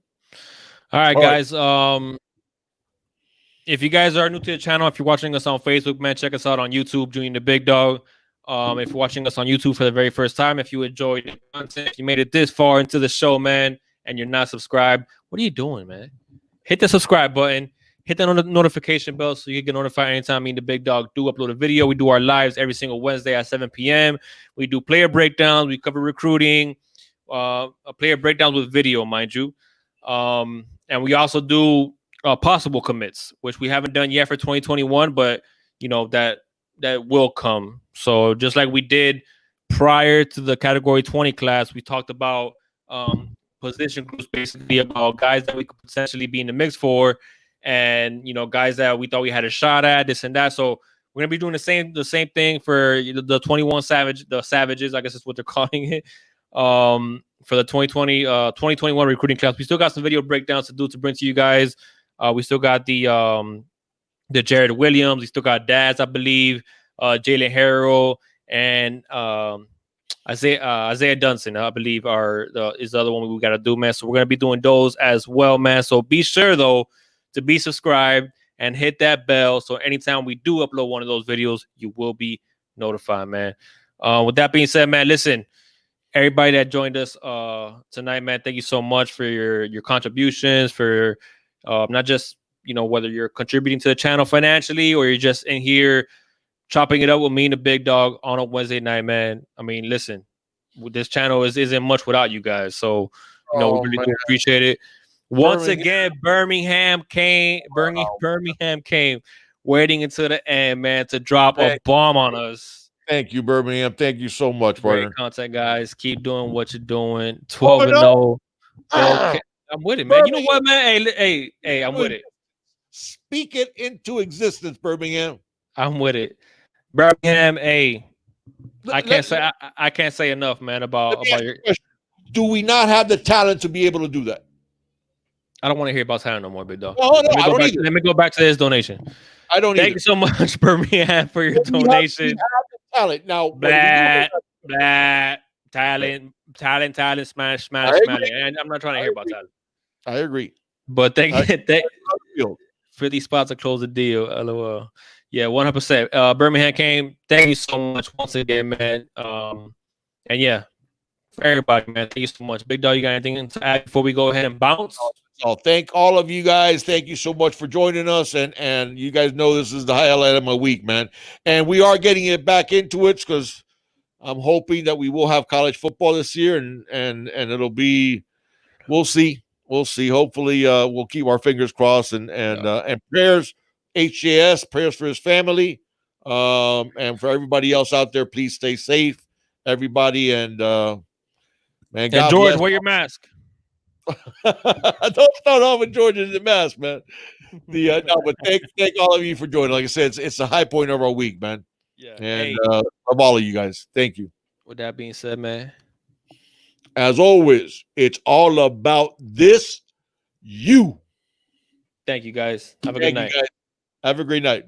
All right, guys. If you guys are new to the channel, if you're watching us on Facebook, man, check us out on YouTube, Junior the Big Dog. If you're watching us on YouTube for the very first time, if you enjoyed the content, if you made it this far into the show, man, and you're not subscribed, what are you doing, man? Hit the subscribe button, hit the notification bell so you get notified anytime me and the Big Dog do upload a video. We do our lives every single Wednesday at 7 p.m. We do player breakdowns. We cover recruiting, player breakdowns with video, mind you. And we also do possible commits, which we haven't done yet for 2021, but you know that will come. So just like we did prior to the Category 20 class, we talked about position groups, basically about guys that we could potentially be in the mix for, and you know, guys that we thought we had a shot at, this and that. So we're gonna be doing the same thing for the 21 Savages, I guess is what they're calling it. For the 2021 recruiting class. We still got some video breakdowns to bring to you guys. We still got the Jared Williams. We still got Daz, I believe, Jalen Harrell, and Isaiah Dunson, I believe, is the other one we got to do, man. So we're going to be doing those as well, man. So be sure, though, to be subscribed and hit that bell. So anytime we do upload one of those videos, you will be notified, man. With that being said, man, listen, everybody that joined us tonight, man, thank you so much for your contributions, for not just, you know, whether you're contributing to the channel financially or you're just in here chopping it up with me and the Big Dog on a Wednesday night, man. I mean, listen, this channel isn't much without you guys. So, you know, we really do appreciate it. Once again, Birmingham came waiting until the end, man, to drop a bomb on us. Thank you, Birmingham. Thank you so much, partner. Great content, guys. Keep doing what you're doing. 12-0. I'm with it, man. You know what, man? Hey, I'm with it. Speak it into existence, Birmingham. I'm with it. Birmingham, hey. I can't say enough, man, about your question. Do we not have the talent to be able to do that? I don't want to hear about talent no more, Big Dog. No, let me go back to this donation. I don't Thank you so much, Birmingham, for your donation. We have the talent. Now, talent, smash. And I'm not trying to hear about talent. I agree. But thank you for these spots to close the deal. LOL. Yeah, 100%. Birmingham came. Thank you so much once again, man. And yeah, for everybody, man, thank you so much. Big Dog, you got anything to add before we go ahead and bounce? So thank all of you guys. Thank you so much for joining us. And you guys know this is the highlight of my week, man. And we are getting it back into it because I'm hoping that we will have college football this year, and it'll be, we'll see. We'll see. Hopefully, we'll keep our fingers crossed and prayers, HJS, prayers for his family, and for everybody else out there. Please stay safe, everybody, and man. And God George, bless. Wear your mask. Don't start off with George in the mask, man. But thank all of you for joining. Like I said, it's the high point of our week, man. Yeah, and of all of you guys, thank you. With that being said, man. As always, it's all about this you. Thank you, guys. Have a good night. Have a great night.